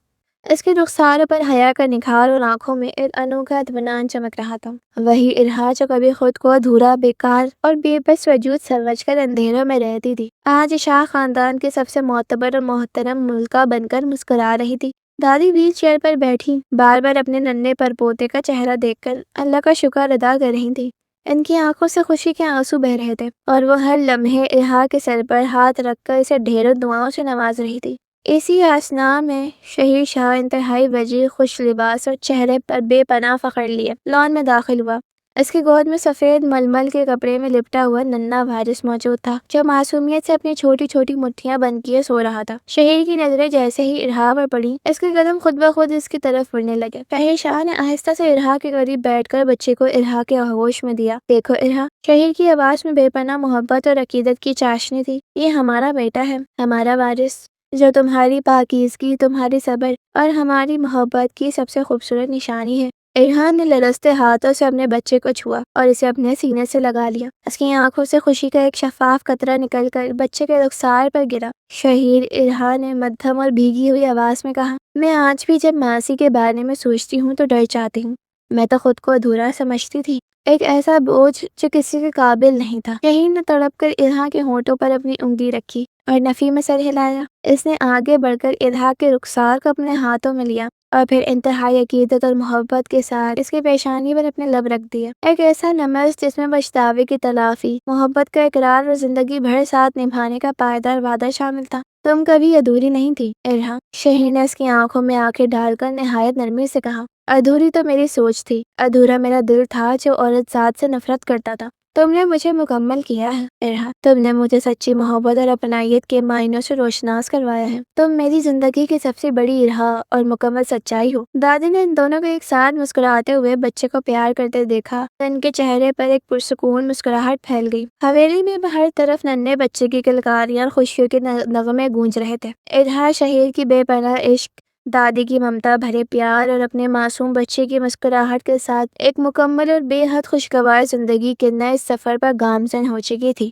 اس کے رخسار پر حیا کا نکھار اور آنکھوں میں ایک انوکھا اطمینان چمک رہا تھا۔ وہی ارحا جو کبھی خود کو ادھورا، بیکار اور بے بس وجود سمجھ کر اندھیروں میں رہتی تھی، آج شاہ خاندان کی سب سے معتبر اور محترم ملکہ بن کر مسکرا رہی تھی۔ دادی ویل چیئر پر بیٹھی بار بار اپنے ننھے پر پوتے کا چہرہ دیکھ کر اللہ کا شکر ادا کر رہی تھی۔ ان کی آنکھوں سے خوشی کے آنسو بہہ رہے تھے اور وہ ہر لمحے الہا کے سر پر ہاتھ رکھ کر اسے ڈھیروں دعاؤں سے نواز رہی تھی۔ اسی اثنا میں شہیر شاہ انتہائی وجیح خوش لباس اور چہرے پر بے پناہ فخر لیے لان میں داخل ہوا۔ اس کی گود میں سفید ململ کے کپڑے میں لپٹا ہوا ننھا وارث موجود تھا جو معصومیت سے اپنی چھوٹی چھوٹی مٹھیاں بند کیے سو رہا تھا۔ شہیر کی نظریں جیسے ہی ارہا پر پڑیں اس کے قدم خود بخود اس کی طرف بڑھنے لگے۔ شہیر شاہ نے آہستہ سے ارہا کے قریب بیٹھ کر بچے کو ارہا کے آغوش میں دیا۔ دیکھو ارہا، شہیر کی آواز میں بے پناہ محبت اور عقیدت کی چاشنی تھی، یہ ہمارا بیٹا ہے، ہمارا وارث، جو تمہاری پاکیزگی، تمہاری صبر اور ہماری محبت کی سب سے خوبصورت نشانی ہے۔ ارہان نے لرزتے ہاتھوں سے اپنے بچے کو چھوا اور اسے اپنے سینے سے لگا لیا۔ اس کی آنکھوں سے خوشی کا ایک شفاف قطرہ نکل کر بچے کے رخسار پر گرا۔ شہیر، ارہان نے مدھم اور بھیگی ہوئی آواز میں کہا، میں آج بھی جب ماسی کے بارے میں سوچتی ہوں تو ڈر جاتی ہوں۔ میں تو خود کو ادھورا سمجھتی تھی، ایک ایسا بوجھ جو کسی کے قابل نہیں تھا۔ شہیر نے تڑپ کر ارہا کے ہونٹوں پر اپنی انگلی رکھی اور نفی میں سر ہلایا۔ اس نے آگے بڑھ کر ارہا کے رخسار کو اپنے ہاتھوں میں لیا اور پھر انتہائی عقیدت اور محبت کے ساتھ اس کی پیشانی پر اپنے لب رکھ دیے۔ ایک ایسا لمس جس میں پچھتاوے کی تلافی، محبت کا اقرار اور زندگی بھر ساتھ نبھانے کا پائیدار وعدہ شامل تھا۔ تم کبھی ادھوری نہیں تھی ارہا، شہیر نے اس کی آنکھوں میں آنکھیں ڈال کر نہایت نرمی سے کہا۔ ادھوری تو میری سوچ تھی، ادھورا میرا دل تھا جو عورت ذات سے نفرت کرتا تھا۔ تم نے مجھے مکمل کیا ہے ارہا، تم نے مجھے سچی محبت اور اپنائیت کے معنوں سے روشناس کروایا ہے۔ تم میری زندگی کی سب سے بڑی ارہا اور مکمل سچائی ہو۔ دادی نے ان دونوں کو ایک ساتھ مسکراتے ہوئے بچے کو پیار کرتے دیکھا تو ان کے چہرے پر ایک پرسکون مسکراہٹ پھیل گئی۔ حویلی میں ہر طرف ننھے بچے کی کلکاریاں اور خوشیوں کے نغمے گونج رہے تھے۔ ارہا، شہیر کی بے پناہ عشق، دادی کی ممتا بھرے پیار اور اپنے معصوم بچے کی مسکراہٹ کے ساتھ ایک مکمل اور بے حد خوشگوار زندگی کے نئے سفر پر گامزن ہو چکی تھی۔